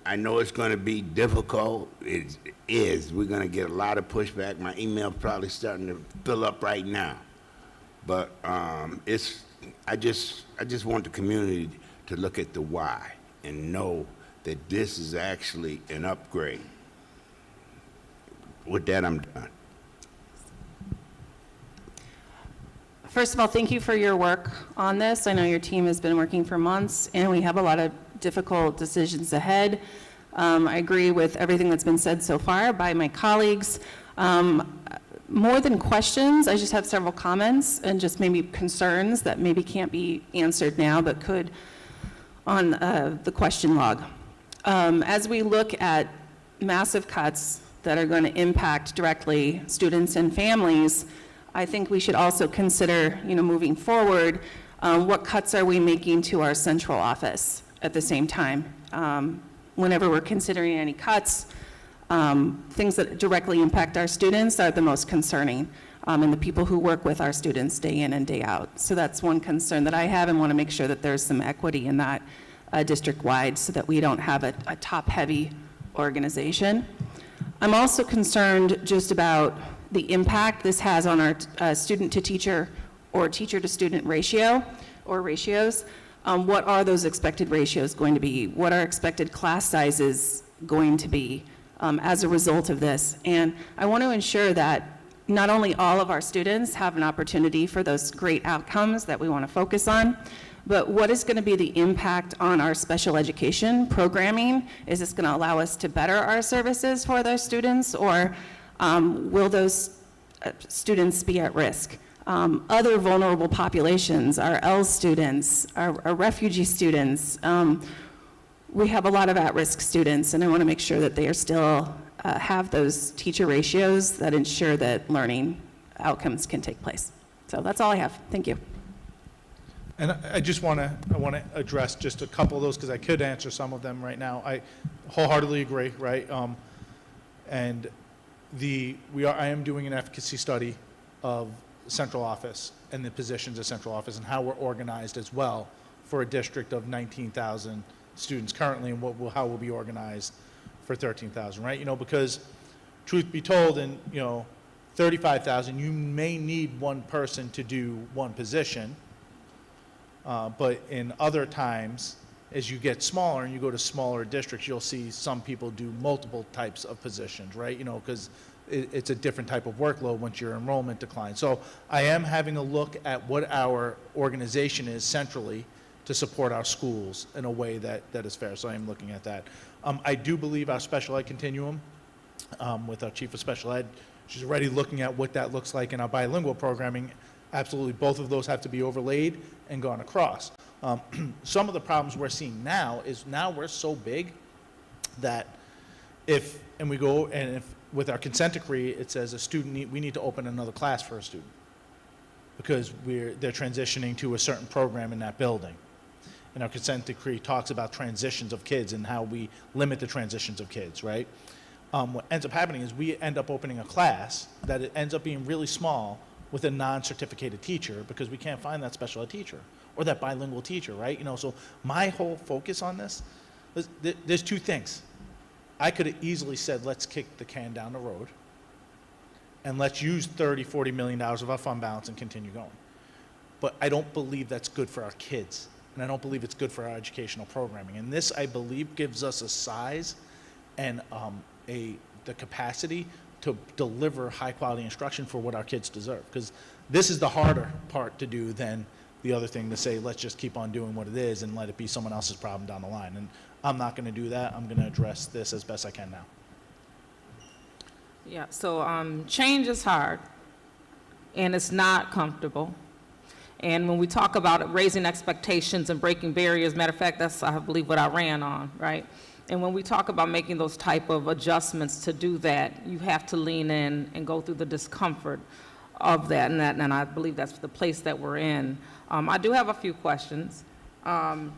I know it's going to be difficult. It is. We're going to get a lot of pushback. My email's probably starting to fill up right now. But I just want the community to look at the why and know that this is actually an upgrade. With that, I'm done. First of all, thank you for your work on this. I know your team has been working for months, and we have a lot of difficult decisions ahead. I agree with everything that's been said so far by my colleagues. More than questions, I just have several comments and just maybe concerns that maybe can't be answered now, but could on the question log. As we look at massive cuts that are going to impact directly students and families, I think we should also consider, moving forward, what cuts are we making to our central office at the same time? Whenever we're considering any cuts, things that directly impact our students are the most concerning, and the people who work with our students day in and day out. So that's one concern that I have, and want to make sure that there's some equity in that district-wide, so that we don't have a top-heavy organization. I'm also concerned just about the impact this has on our student-to-teacher or teacher-to-student ratio or ratios. What are those expected ratios going to be? What are expected class sizes going to be as a result of this? And I want to ensure that not only all of our students have an opportunity for those great outcomes that we want to focus on, but what is going to be the impact on our special education programming? Is this going to allow us to better our services for those students, or will those students be at risk? Other vulnerable populations, our ELS students, our refugee students, we have a lot of at-risk students, and I want to make sure that they are still have those teacher ratios that ensure that learning outcomes can take place. So that's all I have. Thank you. And I just want to address just a couple of those, because I could answer some of them right now. I wholeheartedly agree, right? And I am doing an efficacy study of central office and the positions of central office and how we're organized as well for a district of 19,000 students currently, and how we'll be organized for 13,000, right? Because truth be told, in 35,000, you may need one person to do one position, but in other times, as you get smaller and you go to smaller districts, you'll see some people do multiple types of positions, right? Because it's a different type of workload once your enrollment declines. So I am having a look at what our organization is centrally to support our schools in a way that is fair. So I am looking at that. I do believe our special ed continuum with our chief of special ed. She's already looking at what that looks like in our bilingual programming. Absolutely, both of those have to be overlaid and gone across. Some of the problems we're seeing now is now we're so big that if with our consent decree, it says we need to open another class for a student because they're transitioning to a certain program in that building. And our consent decree talks about transitions of kids and how we limit the transitions of kids, right? What ends up happening is we end up opening a class that it ends up being really small with a non-certificated teacher because we can't find that special ed teacher or that bilingual teacher, right? So my whole focus on this, there's two things. I could have easily said, let's kick the can down the road and let's use $30-40 million of our fund balance and continue going. But I don't believe that's good for our kids, and I don't believe it's good for our educational programming. And this, I believe, gives us a size and the capacity to deliver high-quality instruction for what our kids deserve. Because this is the harder part to do than the other thing to say, let's just keep on doing what it is and let it be someone else's problem down the line. And I'm not going to do that. I'm going to address this as best I can now. Yeah, so change is hard, and it's not comfortable. And when we talk about raising expectations and breaking barriers, matter of fact, that's, I believe, what I ran on, right? And when we talk about making those type of adjustments to do that, you have to lean in and go through the discomfort of that, and I believe that's the place that we're in. I do have a few questions, and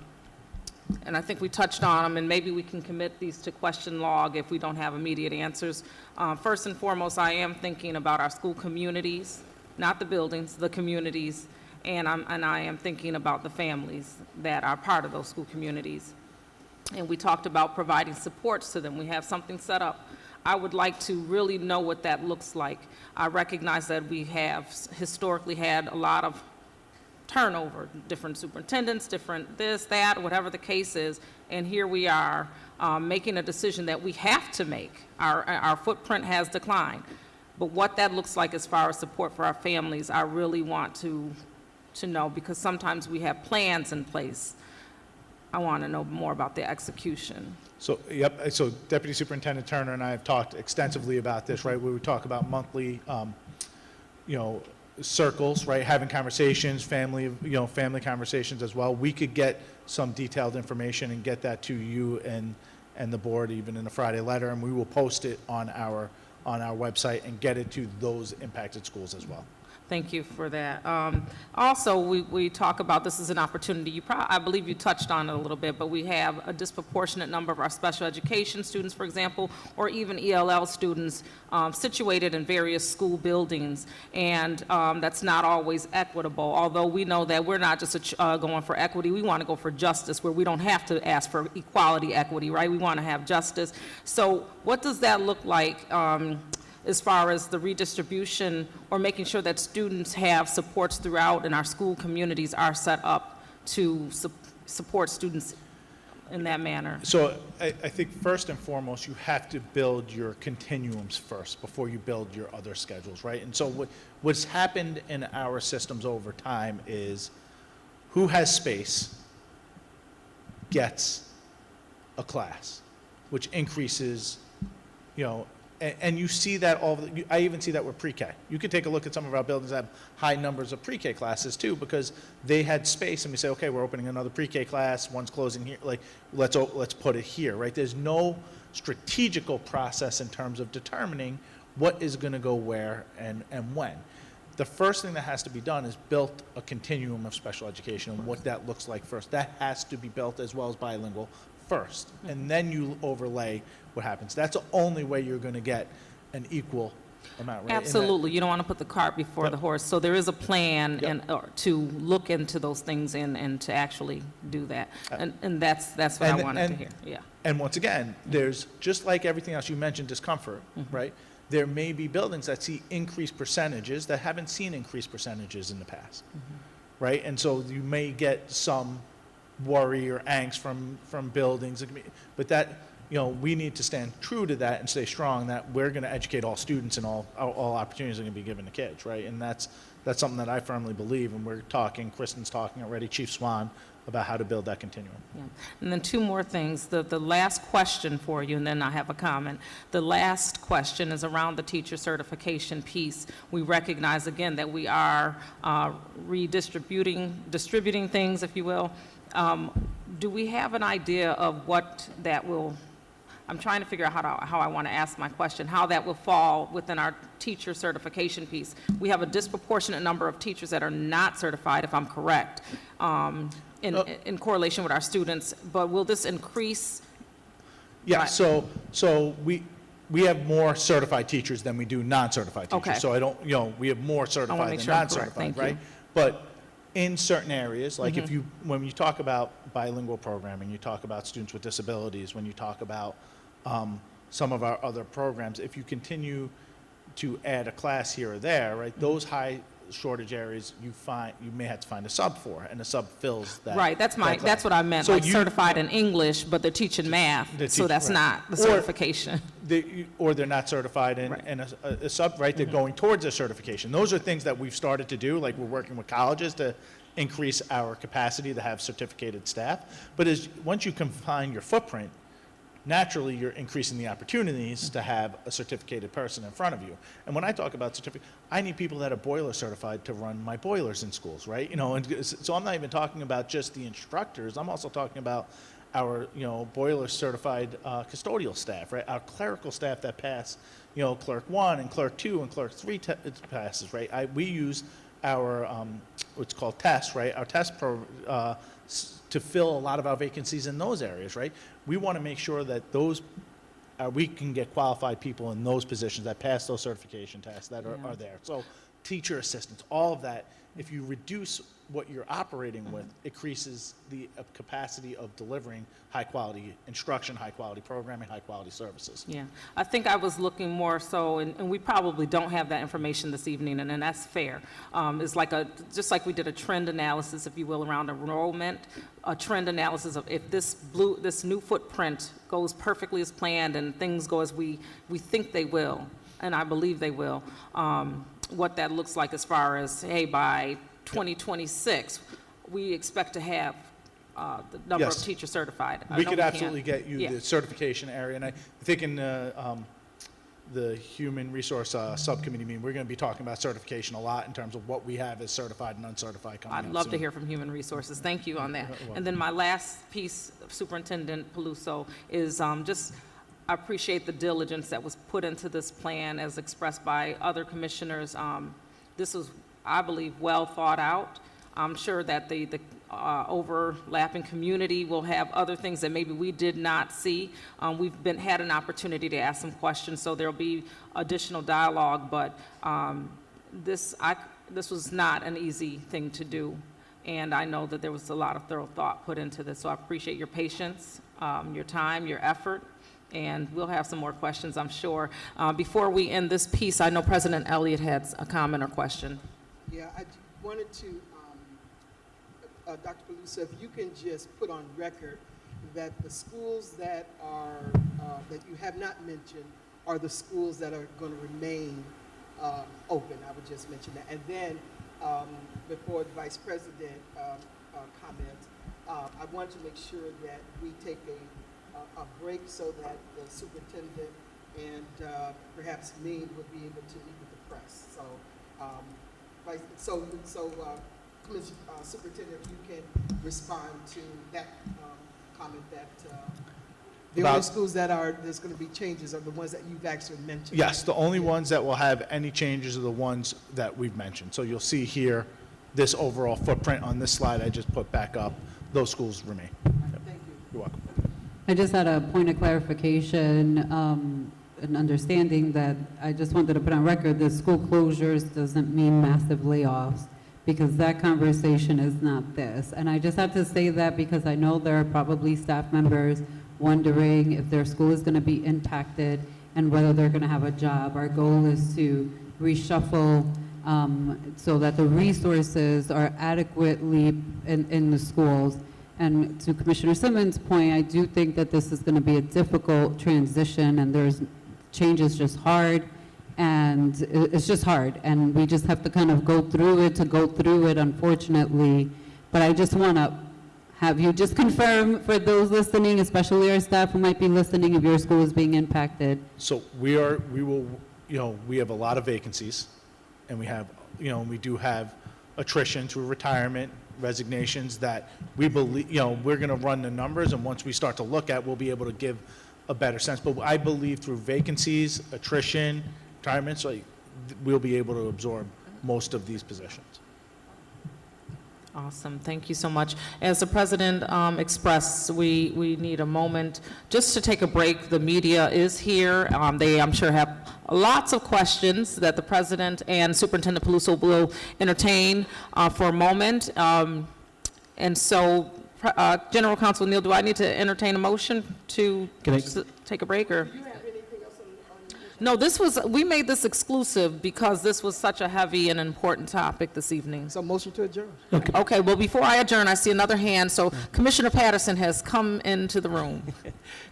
I think we touched on them, and maybe we can commit these to question log if we don't have immediate answers. First and foremost, I am thinking about our school communities, not the buildings, the communities, and I am thinking about the families that are part of those school communities. And we talked about providing supports to them. We have something set up. I would like to really know what that looks like. I recognize that we have historically had a lot of turnover, different superintendents, different this, that, whatever the case is, and here we are making a decision that we have to make. Our footprint has declined. But what that looks like as far as support for our families, I really want to know, because sometimes we have plans in place. I want to know more about the execution. So, yep, so Deputy Superintendent Turner and I have talked extensively about this, right? We talk about monthly, circles, right? Having conversations, family conversations as well. We could get some detailed information and get that to you and the board, even in a Friday letter, and we will post it on our website and get it to those impacted schools as well. Thank you for that. Also, we talk about this as an opportunity. I believe you touched on it a little bit, but we have a disproportionate number of our special education students, for example, or even ELL students situated in various school buildings, and that's not always equitable, although we know that we're not just going for equity. We want to go for justice, where we don't have to ask for equality equity, right? We want to have justice. So what does that look like as far as the redistribution or making sure that students have supports throughout and our school communities are set up to support students in that manner? So I think first and foremost, you have to build your continuums first before you build your other schedules, right? And so what's happened in our systems over time is who has space gets a class, which increases, and you see that I even see that with pre-K. You can take a look at some of our buildings that have high numbers of pre-K classes too, because they had space, and we say, okay, we're opening another pre-K class, one's closing here, like let's put it here, right? There's no strategical process in terms of determining what is going to go where and when. The first thing that has to be done is built a continuum of special education and what that looks like first. That has to be built as well as bilingual first, and then you overlay what happens. That's the only way you're going to get an equal amount, right? Absolutely. You don't want to put the cart before the horse. So there is a plan to look into those things and to actually do that. And that's what I wanted to hear. Yeah. And once again, there's, just like everything else you mentioned, discomfort, right? There may be buildings that see increased percentages that haven't seen increased percentages in the past, right? And so you may get some worry or angst from buildings, but that, we need to stand true to that and stay strong that we're going to educate all students and all opportunities are going to be given to kids, right? And that's something that I firmly believe, and we're talking, Kristen's talking already, Chief Swan, about how to build that continuum. Yeah. And then two more things. The last question for you, and then I have a comment. The last question is around the teacher certification piece. We recognize, again, that we are distributing things, if you will. Do we have an idea of what that will, I'm trying to figure out how I want to ask my question, how that will fall within our teacher certification piece. We have a disproportionate number of teachers that are not certified, if I'm correct, in correlation with our students, but will this increase? Yeah, Right. so we have more certified teachers than we do non-certified teachers. Okay. So I don't, we have more certified make than sure I'm correct. non-certified, Thank right? you. But in certain areas, like when you talk about bilingual programming, you talk about students with disabilities, when you talk about some of our other programs, if you continue to add a class here or there, right, those high shortage areas you may have to find a sub for, and a sub fills that. Right, that's class. what I meant, So like certified in English, but they're teaching math, so that's right. not the Or- certification. Or they're not certified in, Right. in a sub, right? They're going towards a certification. Those are things that we've started to do, like we're working with colleges to increase our capacity to have certificated staff. But once you confine your footprint, naturally you're increasing the opportunities to have a certificated person in front of you. And when I talk about certificate, I need people that are boiler certified to run my boilers in schools, right? And so I'm not even talking about just the instructors. I'm also talking about our, boiler certified custodial staff, right? Our clerical staff that pass, clerk 1 and clerk 2 and clerk 3 passes, right? We use our, what's called tests, right? Our test to fill a lot of our vacancies in those areas, right? We want to make sure that we can get qualified people in those positions that pass those certification tests that are there. So teacher assistants, all of that, if you reduce what you're operating with, it increases the capacity of delivering high-quality instruction, high-quality programming, high-quality services. Yeah, I think I was looking more so, and we probably don't have that information this evening, and that's fair. It's like just like we did a trend analysis, if you will, around enrollment, a trend analysis of if this new footprint goes perfectly as planned and things go as we think they will, and I believe they will, what that looks like as far as, hey, by 2026, we expect to have the number Yes. of teachers certified. I We know could can't. absolutely get you Yeah. the certification area, and I think in the Human Resource Subcommittee meeting, we're going to be talking about certification a lot in terms of what we have as certified and uncertified coming I'd up love to soon. hear from Human Resources. Thank you on that. welcome. And then my last piece, Superintendent Peluso, is just, I appreciate the diligence that was put into this plan as expressed by other commissioners. This was, I believe, well thought out. I'm sure that the overlapping community will have other things that maybe we did not see. We've had an opportunity to ask some questions, so there'll be additional dialogue, but this was not an easy thing to do, and I know that there was a lot of thorough thought put into this, so I appreciate your patience, your time, your effort, and we'll have some more questions, I'm sure. Before we end this piece, I know President Elliott had a comment or question. Yeah, I wanted to, Dr. Peluso, if you can just put on record that the schools that are, that you have not mentioned are the schools that are going to remain open. I would just mention that. And then, before the Vice President comments, I want to make sure that we take a break so that the superintendent and perhaps me would be able to meet with the press. Commissioner, Superintendent, if you can respond to that comment that the only schools that there's going to be changes are the ones that you've actually mentioned. Yes, the only ones that will have any changes are the ones that we've mentioned. So you'll see here, this overall footprint on this slide I just put back up, those schools remain. Yep. Thank you. You're welcome. I just had a point of clarification, an understanding that I just wanted to put on record that school closures doesn't mean massive layoffs, because that conversation is not this. And I just have to say that because I know there are probably staff members wondering if their school is going to be impacted and whether they're going to have a job. Our goal is to reshuffle so that the resources are adequately in the schools. And to Commissioner Simmons' point, I do think that this is going to be a difficult transition, and change is just hard, and it's just hard, and we just have to kind of go through it, unfortunately. But I just want to have you just confirm for those listening, especially our staff who might be listening, if your school is being impacted. So we will, we have a lot of vacancies, and we do have attrition through retirement, resignations that we believe, we're going to run the numbers, and once we start to look at, we'll be able to give a better sense. But I believe through vacancies, attrition, retirements, we'll be able to absorb most of these positions. Awesome, thank you so much. As the president expressed, we need a moment just to take a break. The media is here. They, I'm sure, have lots of questions that the president and Superintendent Peluso will entertain for a moment. And so, General Counsel Neal, do I need to entertain a motion to take a break, or? No, we made this exclusive because this was such a heavy and important topic this evening. So motion to adjourn. Okay, well, before I adjourn, I see another hand. So Commissioner Patterson has come into the room.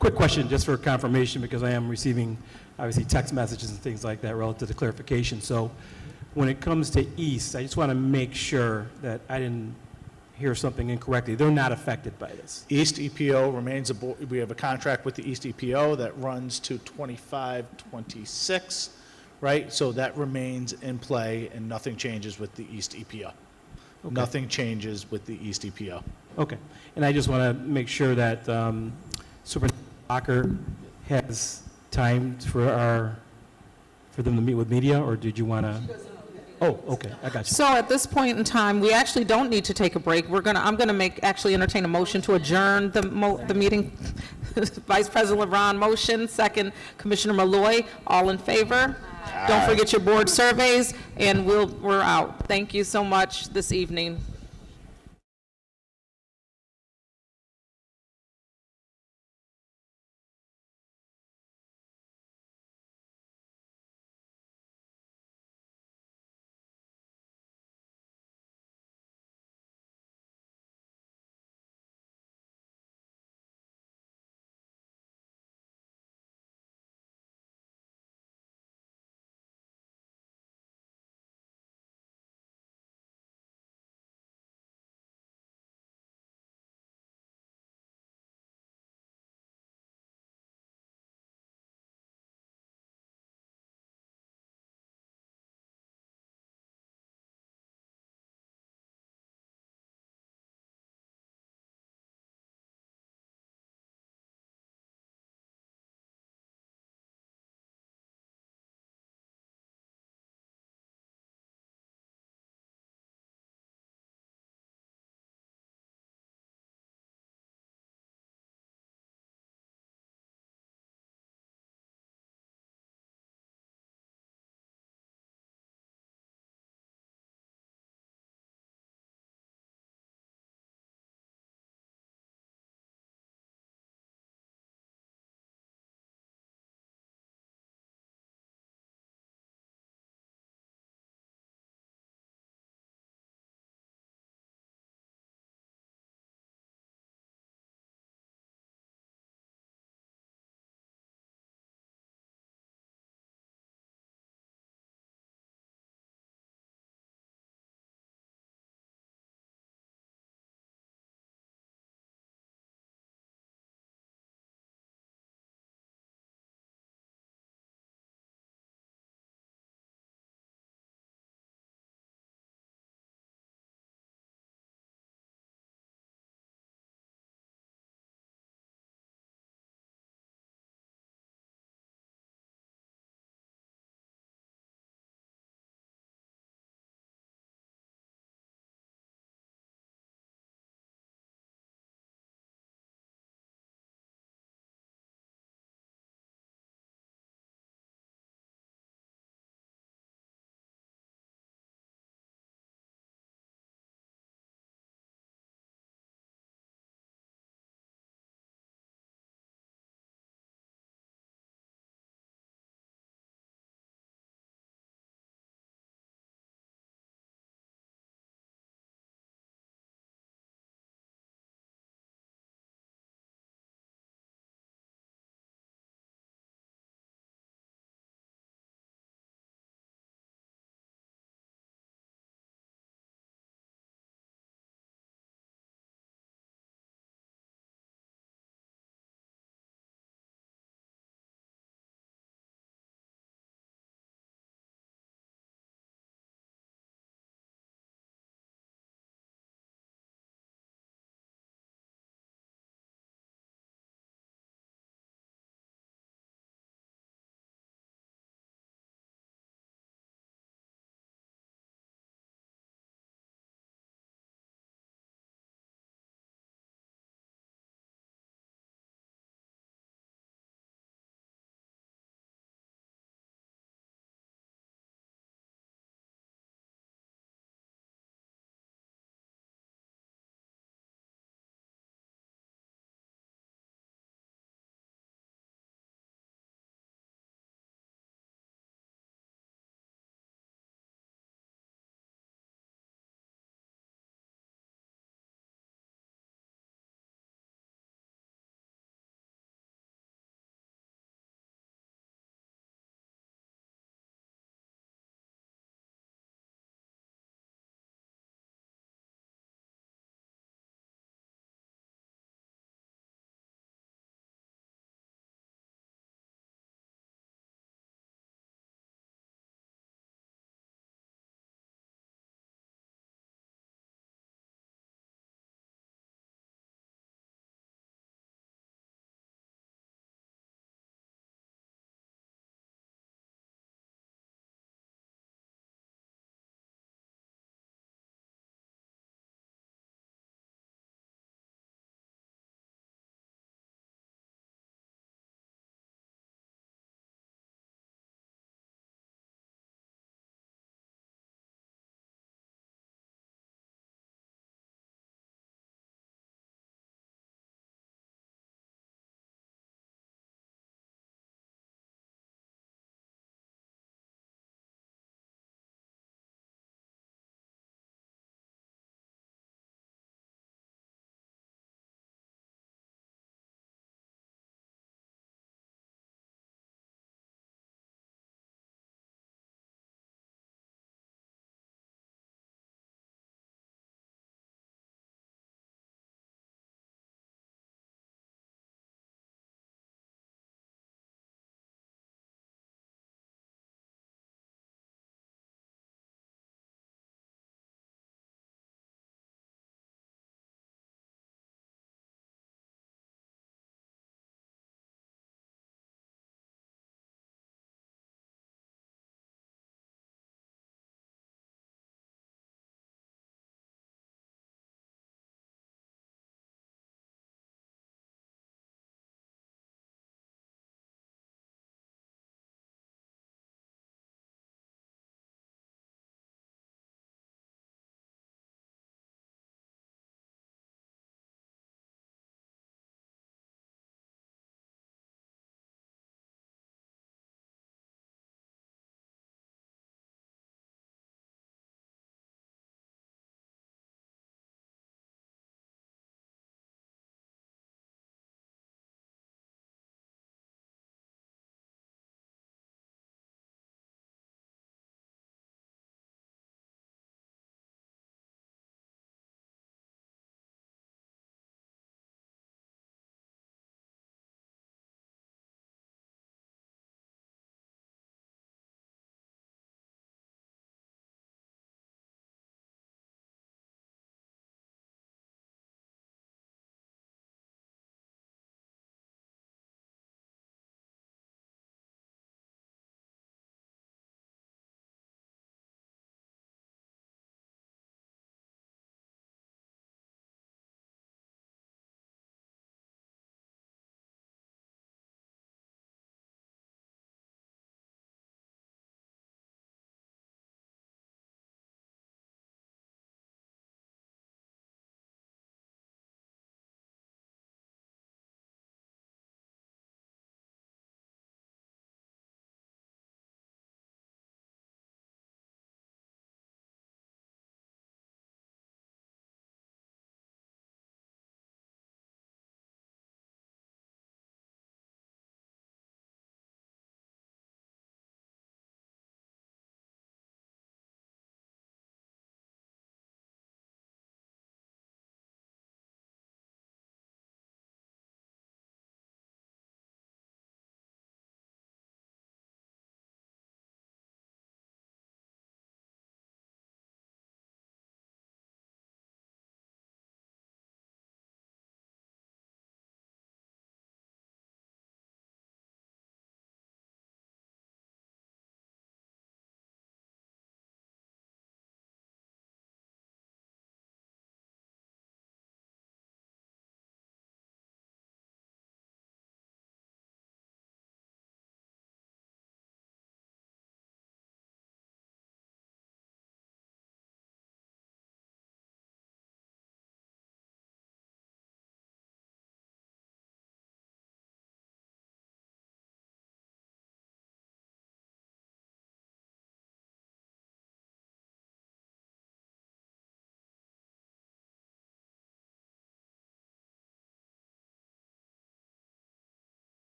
Quick question, just for confirmation, because I am receiving, obviously, text messages and things like that relative to clarification. So when it comes to East, I just want to make sure that I didn't hear something incorrectly. They're not affected by this. East EPO remains we have a contract with the East EPO that runs to 25-26, right? So that remains in play, and nothing changes with the East EPO. Okay. Nothing changes with the East EPO. Okay. And I just want to make sure that Superintendent Locker has time for them to meet with media, or did you want to? Oh, okay, I got you. So at this point in time, we actually don't need to take a break. I'm gonna entertain a motion to adjourn the meeting. Vice President LeBron, motion. Second, Commissioner Malloy. All in favor? Don't forget your board surveys, and we're out. Thank you so much this evening.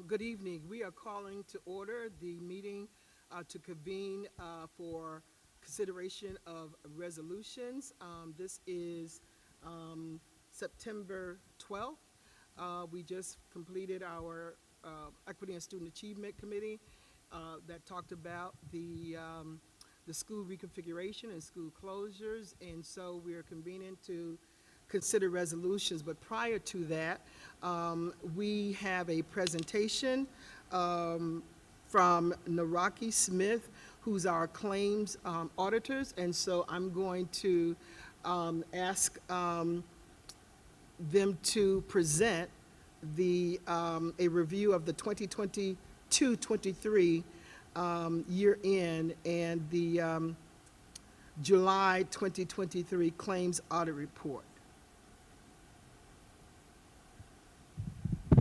Good evening. We are calling to order the meeting to convene for consideration of resolutions. This is September 12th. We just completed our Equity and Student Achievement Committee that talked about the school reconfiguration and school closures, and so we are convening to consider resolutions. But prior to that, we have a presentation from Naraki Smith, who's our claims auditors, and so I'm going to ask them to present a review of the 2022-23 year end and the July 2023 claims audit report. I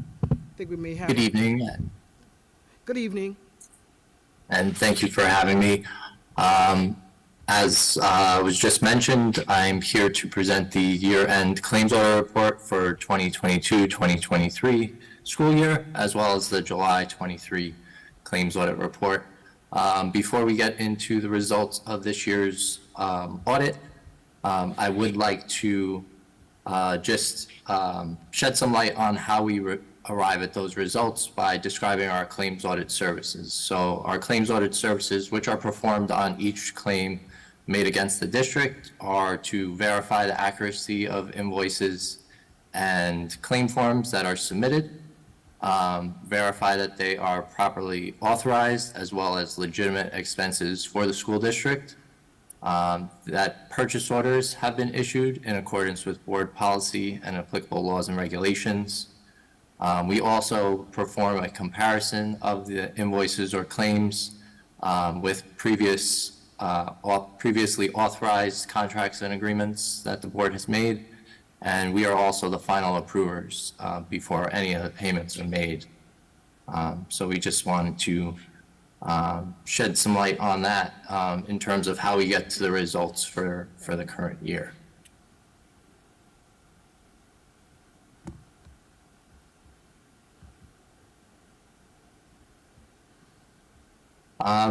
think we may have. Good evening, Good evening. and thank you for having me. As was just mentioned, I'm here to present the year-end claims audit report for 2022-2023 school year, as well as the July 23 claims audit report. Before we get into the results of this year's audit, I would like to just shed some light on how we arrive at those results by describing our claims audit services. So our claims audit services, which are performed on each claim made against the district, are to verify the accuracy of invoices and claim forms that are submitted, verify that they are properly authorized as well as legitimate expenses for the school district, that purchase orders have been issued in accordance with board policy and applicable laws and regulations. We also perform a comparison of the invoices or claims with previously authorized contracts and agreements that the board has made, and we are also the final approvers before any of the payments are made. So we just wanted to shed some light on that in terms of how we get to the results for the current year.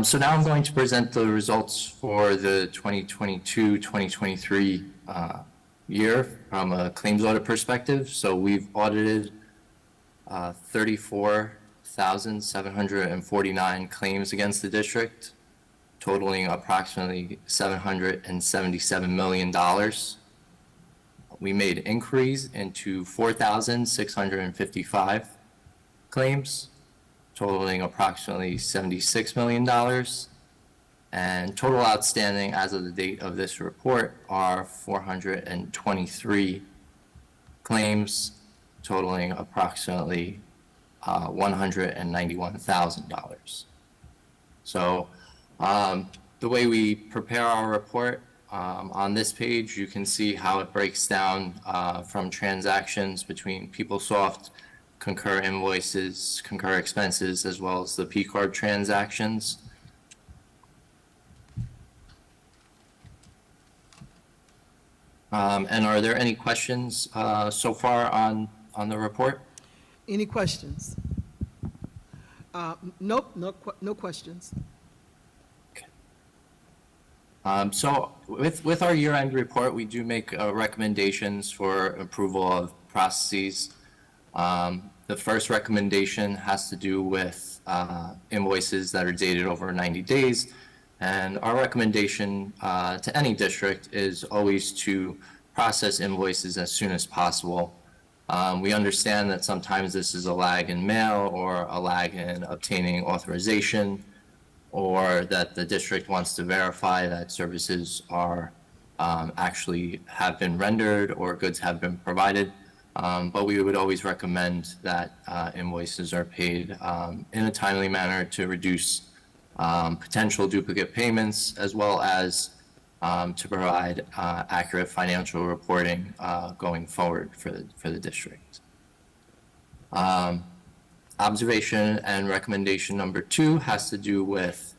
So now I'm going to present the results for the 2022-2023 year from a claims audit perspective. So we've audited 34,749 claims against the district, totaling approximately $777 million. We made inquiries into 4,655 claims, totaling approximately $76 million, and total outstanding as of the date of this report are 423 claims, totaling approximately $191,000. So the way we prepare our report, on this page, you can see how it breaks down from transactions between PeopleSoft, Concur invoices, Concur expenses, as well as the P-card transactions. And are there any questions so far on the report? Any questions? Nope, no questions. Okay. So with our year-end report, we do make recommendations for approval of processes. The first recommendation has to do with invoices that are dated over 90 days. And our recommendation to any district is always to process invoices as soon as possible. We understand that sometimes this is a lag in mail or a lag in obtaining authorization, or that the district wants to verify that services are actually have been rendered or goods have been provided. But we would always recommend that invoices are paid in a timely manner to reduce potential duplicate payments, as well as to provide accurate financial reporting going forward for the district. Observation and recommendation number 2 has to do with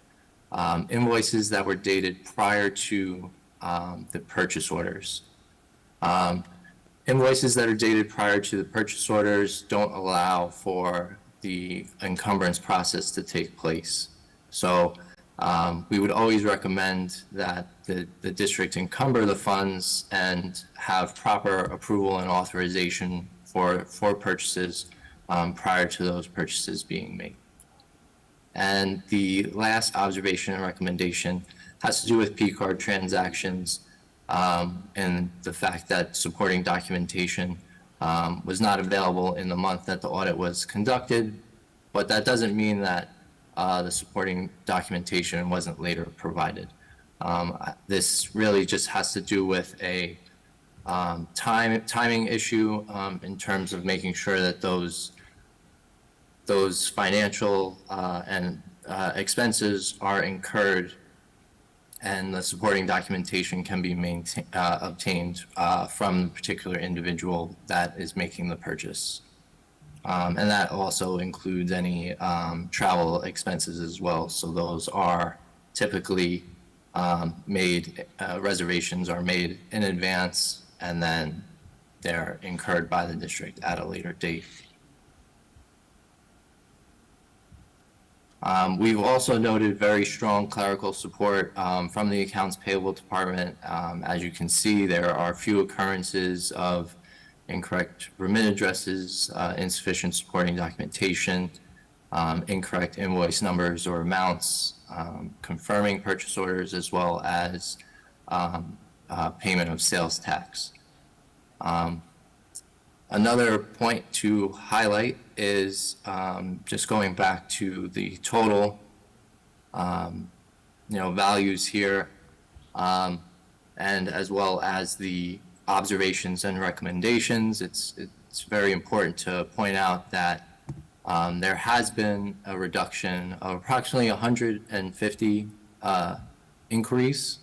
invoices that were dated prior to the purchase orders. Invoices that are dated prior to the purchase orders don't allow for the encumbrance process to take place. So we would always recommend that the district encumber the funds and have proper approval and authorization for purchases prior to those purchases being made. And the last observation and recommendation has to do with P-card transactions and the fact that supporting documentation was not available in the month that the audit was conducted, but that doesn't mean that the supporting documentation wasn't later provided. This really just has to do with a timing issue in terms of making sure that those financial and expenses are incurred and the supporting documentation can be obtained from the particular individual that is making the purchase. And that also includes any travel expenses as well. So those are typically reservations are made in advance and then they're incurred by the district at a later date. We've also noted very strong clerical support from the accounts payable department. As you can see, there are few occurrences of incorrect remit addresses, insufficient supporting documentation, incorrect invoice numbers or amounts, confirming purchase orders, as well as payment of sales tax. Another point to highlight is just going back to the total, values here, and as well as the observations and recommendations. It's very important to point out that there has been a reduction of approximately 150 increase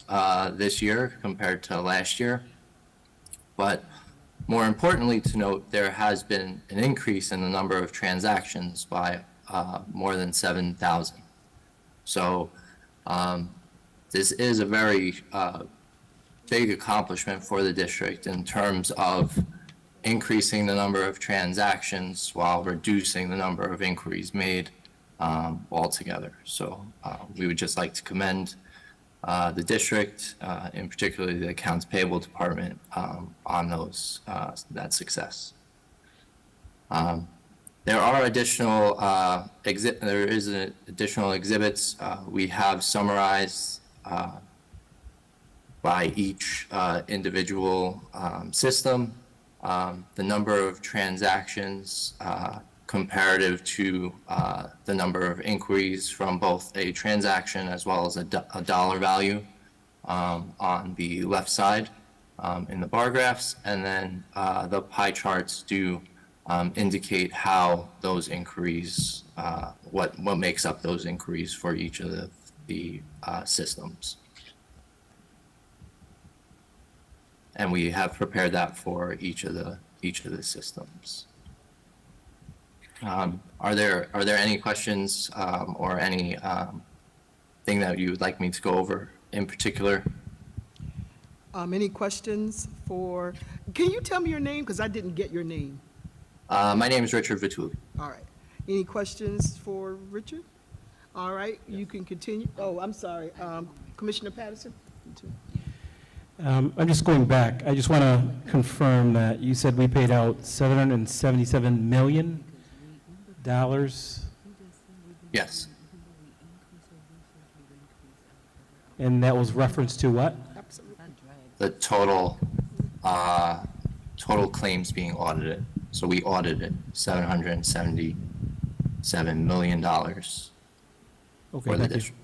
this year compared to last year, but more importantly to note, there has been an increase in the number of transactions by more than 7,000. So this is a very big accomplishment for the district in terms of increasing the number of transactions while reducing the number of inquiries made altogether. So we would just like to commend the district, in particular the accounts payable department, on that success. There are additional additional exhibits we have summarized by each individual system, the number of transactions comparative to the number of inquiries from both a transaction as well as a dollar value on the left side in the bar graphs, and then the pie charts do indicate how those inquiries, what makes up those inquiries for each of the systems. And we have prepared that for each of the systems. Are there any questions or any thing that you would like me to go over in particular? Any questions for, can you tell me your name? Because I didn't get your name. My name is Richard Vituli. All right. Any questions for Richard? All right, you can continue. Oh, I'm sorry. Commissioner Patterson? I'm just going back. I just want to confirm that you said we paid out $777 million. Yes. And that was reference to what? The total claims being audited. So we audited $777 million Okay, for the thank you. district.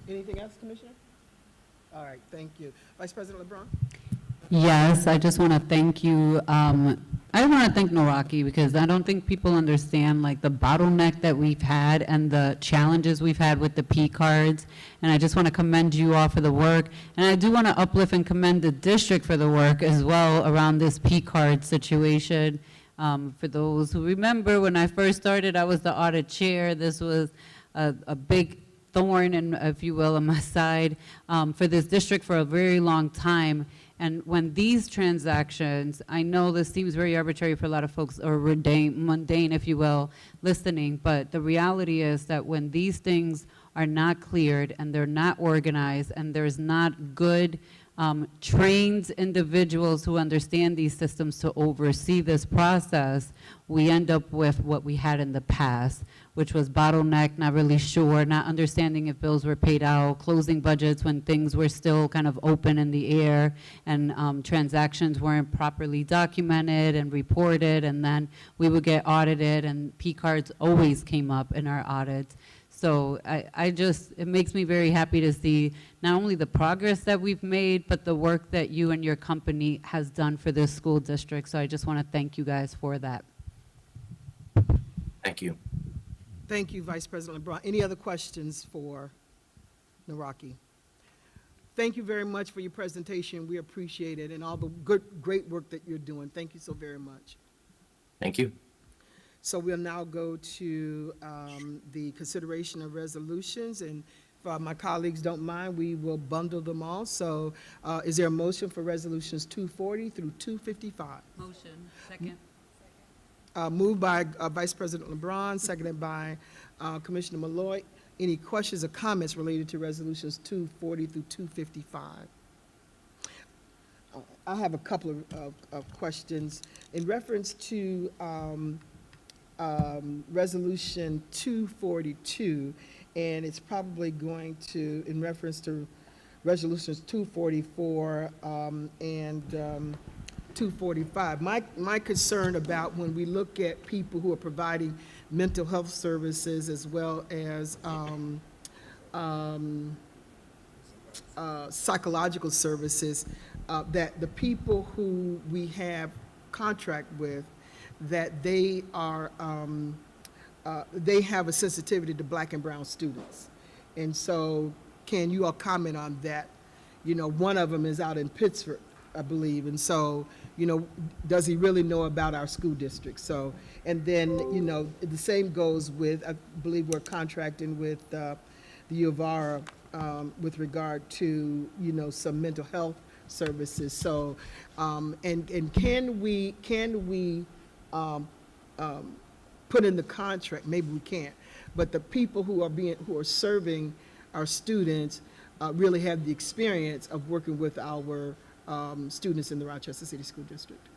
Anything else, Commissioner? All right, thank you. Vice President LeBron? Yes, I just want to thank you. I want to thank Noraki because I don't think people understand like the bottleneck that we've had and the challenges we've had with the P cards. And I just want to commend you all for the work. And I do want to uplift and commend the district for the work as well around this P card situation. For those who remember, when I first started, I was the audit chair. This was a big thorn, and if you will, on my side for this district for a very long time. And when these transactions, I know this seems very arbitrary for a lot of folks, or mundane, if you will, listening, but the reality is that when these things are not cleared and they're not organized and there's not good trained individuals who understand these systems to oversee this process, we end up with what we had in the past, which was bottleneck, not really sure, not understanding if bills were paid out, closing budgets when things were still kind of open in the air, and transactions weren't properly documented and reported, and then we would get audited, and P cards always came up in our audits. So it makes me very happy to see not only the progress that we've made, but the work that you and your company has done for this school district. So I just want to thank you guys for that. Thank you. Thank you, Vice President LeBron. Any other questions for Naraki? Thank you very much for your presentation. We appreciate it and all the great work that you're doing. Thank you so very much. Thank you. So we'll now go to the consideration of resolutions, and if my colleagues don't mind, we will bundle them all. So is there a motion for resolutions 240 through 255? Motion. Second. Moved by Vice President LeBron, seconded by Commissioner Malloy. Any questions or comments related to resolutions 240 through 255? I have a couple of questions in reference to resolution 242, and it's probably going to, in reference to resolutions 244 and 245. My concern about when we look at people who are providing mental health services as well as psychological services, that the people who we have contract with, that they are, they have a sensitivity to Black and brown students. And so can you all comment on that? You know, one of them is out in Pittsburgh, I believe. And so, you know, does he really know about our school district? So, and then, you know, the same goes with, I believe we're contracting with the U of R with regard to, you know, some mental health services. So, and can we put in the contract, maybe we can't, but the people who are serving our students really have the experience of working with our students in the Rochester City School District.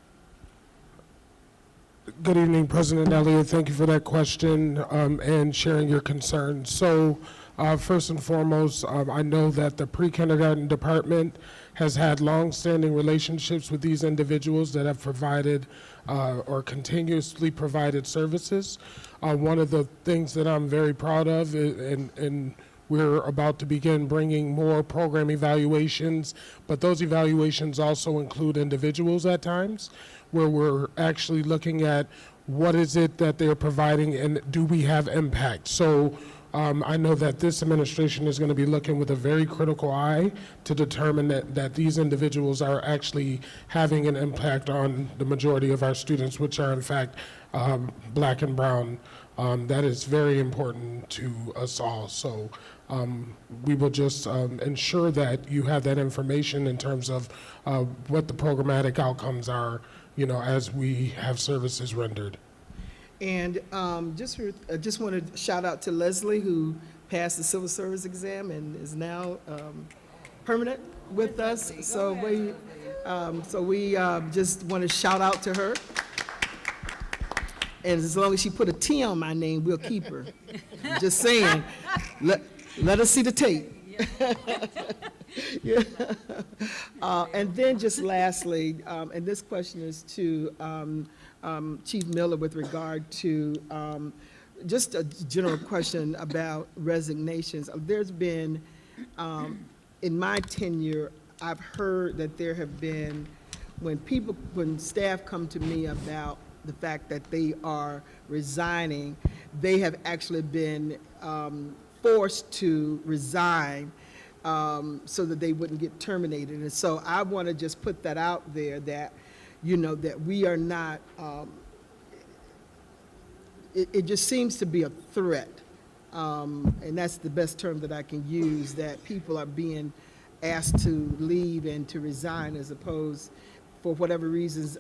Good evening, President Elliott. Thank you for that question and sharing your concerns. So first and foremost, I know that the pre-kindergarten department has had long-standing relationships with these individuals that have provided or continuously provided services. One of the things that I'm very proud of, and we're about to begin bringing more program evaluations, but those evaluations also include individuals at times, where we're actually looking at what is it that they're providing and do we have impact. So I know that this administration is going to be looking with a very critical eye to determine that these individuals are actually having an impact on the majority of our students, which are in fact Black and brown. That is very important to us all. So we will just ensure that you have that information in terms of what the programmatic outcomes are, you know, as we have services rendered. And just want to shout out to Leslie, who passed the civil service exam and is now permanent with us. So we just want to shout out to her. And as long as she put a T on my name, we'll keep her. Just saying, let us see the tape. Yeah. And then just lastly, and this question is to Chief Miller with regard to just a general question about resignations. There's been, in my tenure, I've heard that there have been, when staff come to me about the fact that they are resigning, they have actually been forced to resign so that they wouldn't get terminated. And so I want to just put that out there that, you know, that we are not, it just seems to be a threat. And that's the best term that I can use, that people are being asked to leave and to resign as opposed, for whatever reasons,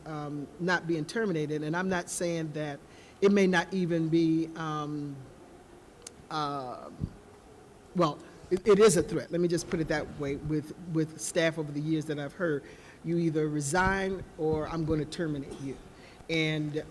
not being terminated. And I'm not saying that it may not even be, well, it is a threat. Let me just put it that way. With staff over the years that I've heard, you either resign or I'm going to terminate you. And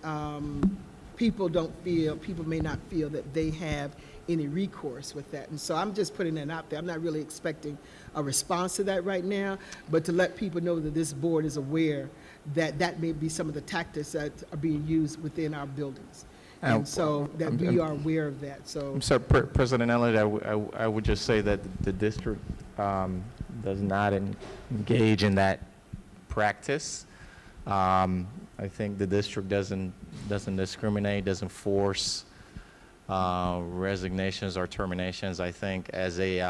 people may not feel that they have any recourse with that. And so I'm just putting that out there. I'm not really expecting a response to that right now, but to let people know that this board is aware that that may be some of the tactics that are being used within our buildings. And so that we are aware of that. So, President Elliott, I would just say that the district does not engage in that practice. I think the district doesn't discriminate, doesn't force resignations or terminations. I think as a,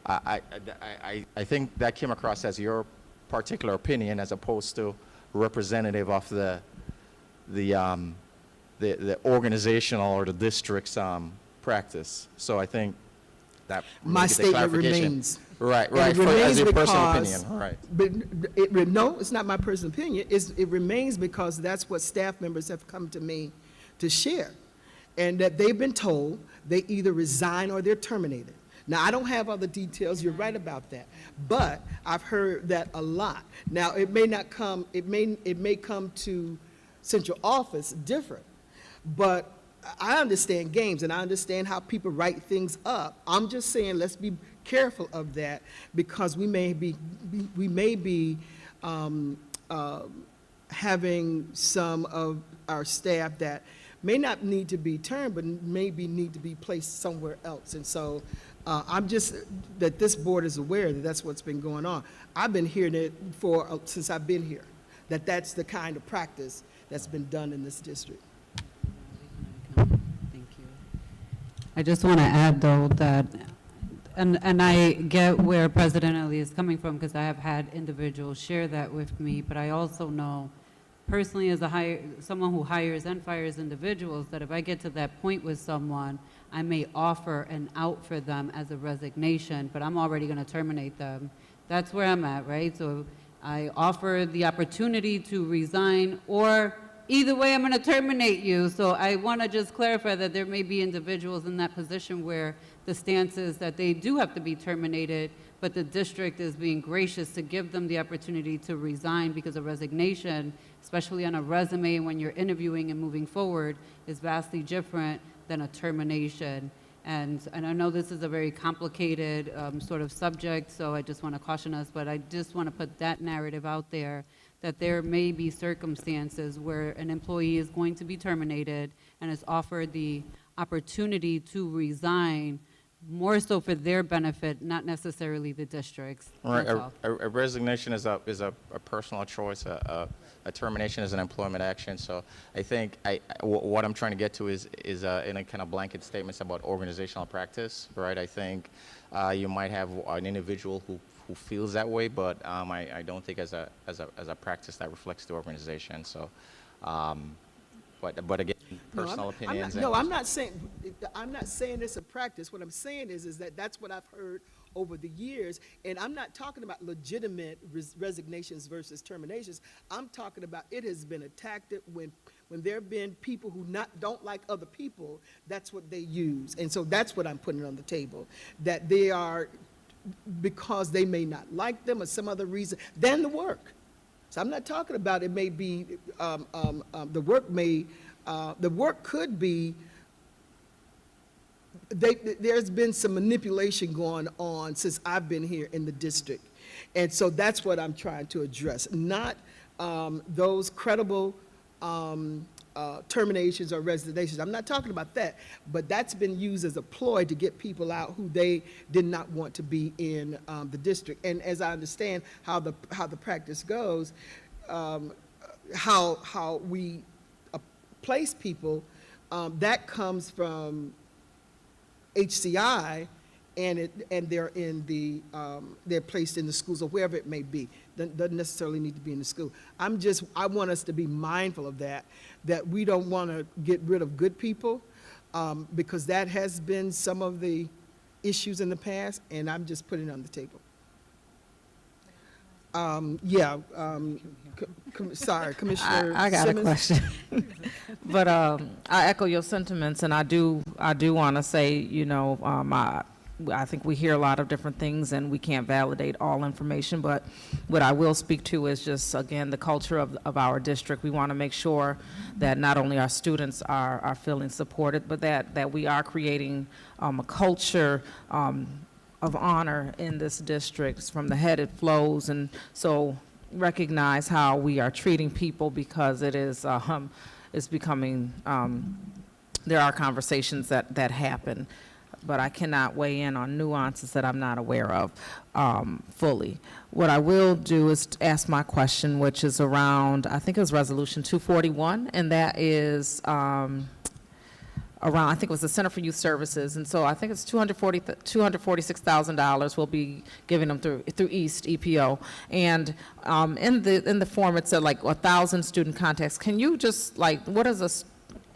I think that came across as your particular opinion as opposed to representative of the organizational or the district's practice. So I think that my statement remains. Right. It remains as your personal because, opinion. Right. But no, it's not my personal opinion. It remains because that's what staff members have come to me to share, and that they've been told they either resign or they're terminated. Now, I don't have all the details. You're right about that, but I've heard that a lot. Now, it may not come. It may come to central office different, but I understand games and I understand how people write things up. I'm just saying let's be careful of that because we may be having some of our staff that may not need to be turned, but maybe need to be placed somewhere else. And so I'm just, that this board is aware that that's what's been going on. I've been hearing it since I've been here, that that's the kind of practice that's been done in this district. Thank you. I just want to add, though, that, and I get where President Elliott is coming from because I have had individuals share that with me, but I also know personally as someone who hires and fires individuals that if I get to that point with someone, I may offer an out for them as a resignation, but I'm already going to terminate them. That's where I'm at, right? So I offer the opportunity to resign, or either way, I'm going to terminate you. So I want to just clarify that there may be individuals in that position where the stance is that they do have to be terminated, but the district is being gracious to give them the opportunity to resign because a resignation, especially on a resume when you're interviewing and moving forward, is vastly different than a termination. And I know this is a very complicated sort of subject, so I just want to caution us, but I just want to put that narrative out there that there may be circumstances where an employee is going to be terminated and is offered the opportunity to resign, more so for their benefit, not necessarily the district's. Right. A resignation is a personal choice. A termination is an employment action. So I think what I'm trying to get to is in a kind of blanket statements about organizational practice, right? I think you might have an individual who feels that way, but I don't think as a practice that reflects the organization. So, but again, personal opinions. I'm not saying it's a practice. What I'm saying is that that's what I've heard over the years, and I'm not talking about legitimate resignations versus terminations. I'm talking about it has been a tactic when there have been people who don't like other people. That's what they use, and so that's what I'm putting on the table. That they are, because they may not like them or some other reason, than the work. So I'm not talking about it may be, the work could be, there's been some manipulation going on since I've been here in the district. And so that's what I'm trying to address, not those credible terminations or resignations. I'm not talking about that, but that's been used as a ploy to get people out who they did not want to be in the district. And as I understand how the practice goes, how we place people, that comes from HCI, and they're in they're placed in the schools or wherever it may be. Doesn't necessarily need to be in the school. I want us to be mindful of that we don't want to get rid of good people, because that has been some of the issues in the past, and I'm just putting it on the table. Sorry, Commissioner I got a Simmons? question. But I echo your sentiments, and I do want to say, you know, I think we hear a lot of different things, and we can't validate all information, but what I will speak to is just, again, the culture of our district. We want to make sure that not only our students are feeling supported, but that we are creating a culture of honor in this district. From the head it flows, and so recognize how we are treating people, because it is it's becoming there are conversations that happen, but I cannot weigh in on nuances that I'm not aware of fully. What I will do is ask my question, which is around, I think it was Resolution 241, and that is around, I think it was the Center for Youth Services, and so I think it's $246,000 we'll be giving them through East EPO, and in the form it said like 1,000 student contacts. Can you just like, what is a,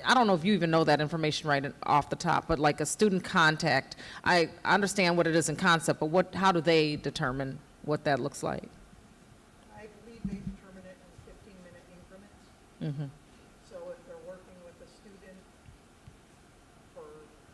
I don't know if you even know that information right off the top, but like a student contact, I understand what it is in concept, but how do they determine what that looks like? I believe they determine it in 15-minute increments. Mm-hmm. So if they're working with a student for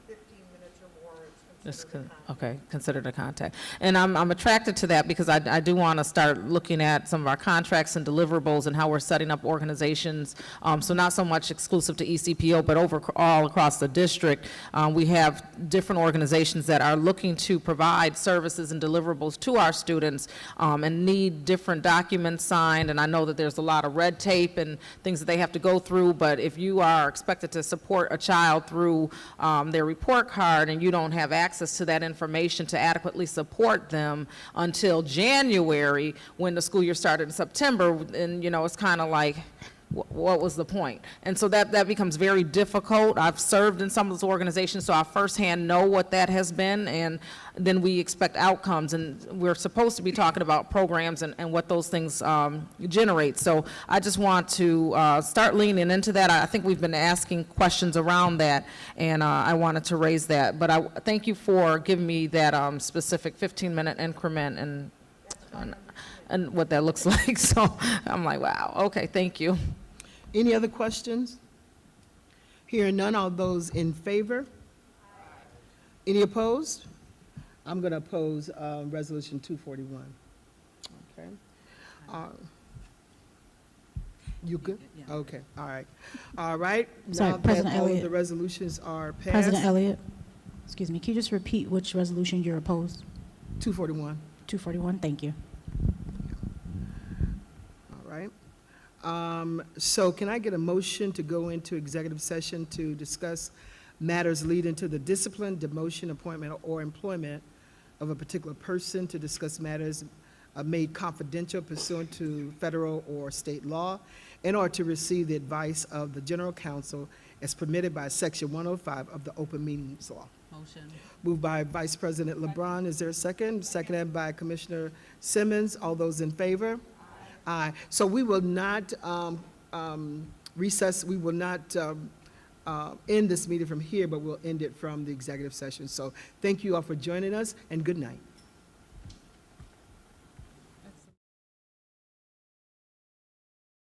15 minutes or more, it's considered a contact. Okay, considered a contact. And I'm attracted to that because I do want to start looking at some of our contracts and deliverables and how we're setting up organizations. So not so much exclusive to ECPO, but all across the district. We have different organizations that are looking to provide services and deliverables to our students and need different documents signed. And I know that there's a lot of red tape and things that they have to go through, but if you are expected to support a child through their report card and you don't have access to that information to adequately support them until January, when the school year started in September, and you know, it's kind of like, what was the point? And so that becomes very difficult. I've served in some of those organizations, so I firsthand know what that has been, and then we expect outcomes, and we're supposed to be talking about programs and what those things generate. So I just want to start leaning into that. I think we've been asking questions around that, and I wanted to raise that. But I thank you for giving me that specific 15-minute increment and what that looks like. So I'm like, wow, okay, thank you. Any other questions? Hearing none, all those in favor? Any opposed? I'm going to oppose Resolution 241. Okay. You good? Okay, all right. All right. Sorry, Now that President all of Elliott. the resolutions are passed. President Elliott, excuse me, can you just repeat which resolution you're opposed? 241. 241, thank you. All right. So can I get a motion to go into executive session to discuss matters leading to the discipline, demotion, appointment, or employment of a particular person, to discuss matters made confidential pursuant to federal or state law, in order to receive the advice of the general counsel as permitted by Section 105 of the Open Meetings Law? Motion. Moved by Vice President LeBron. Is there a second? Seconded by Commissioner Simmons. All those in favor? Aye. So we will not recess, we will not end this meeting from here, but we'll end it from the executive session. So thank you all for joining us, and good night.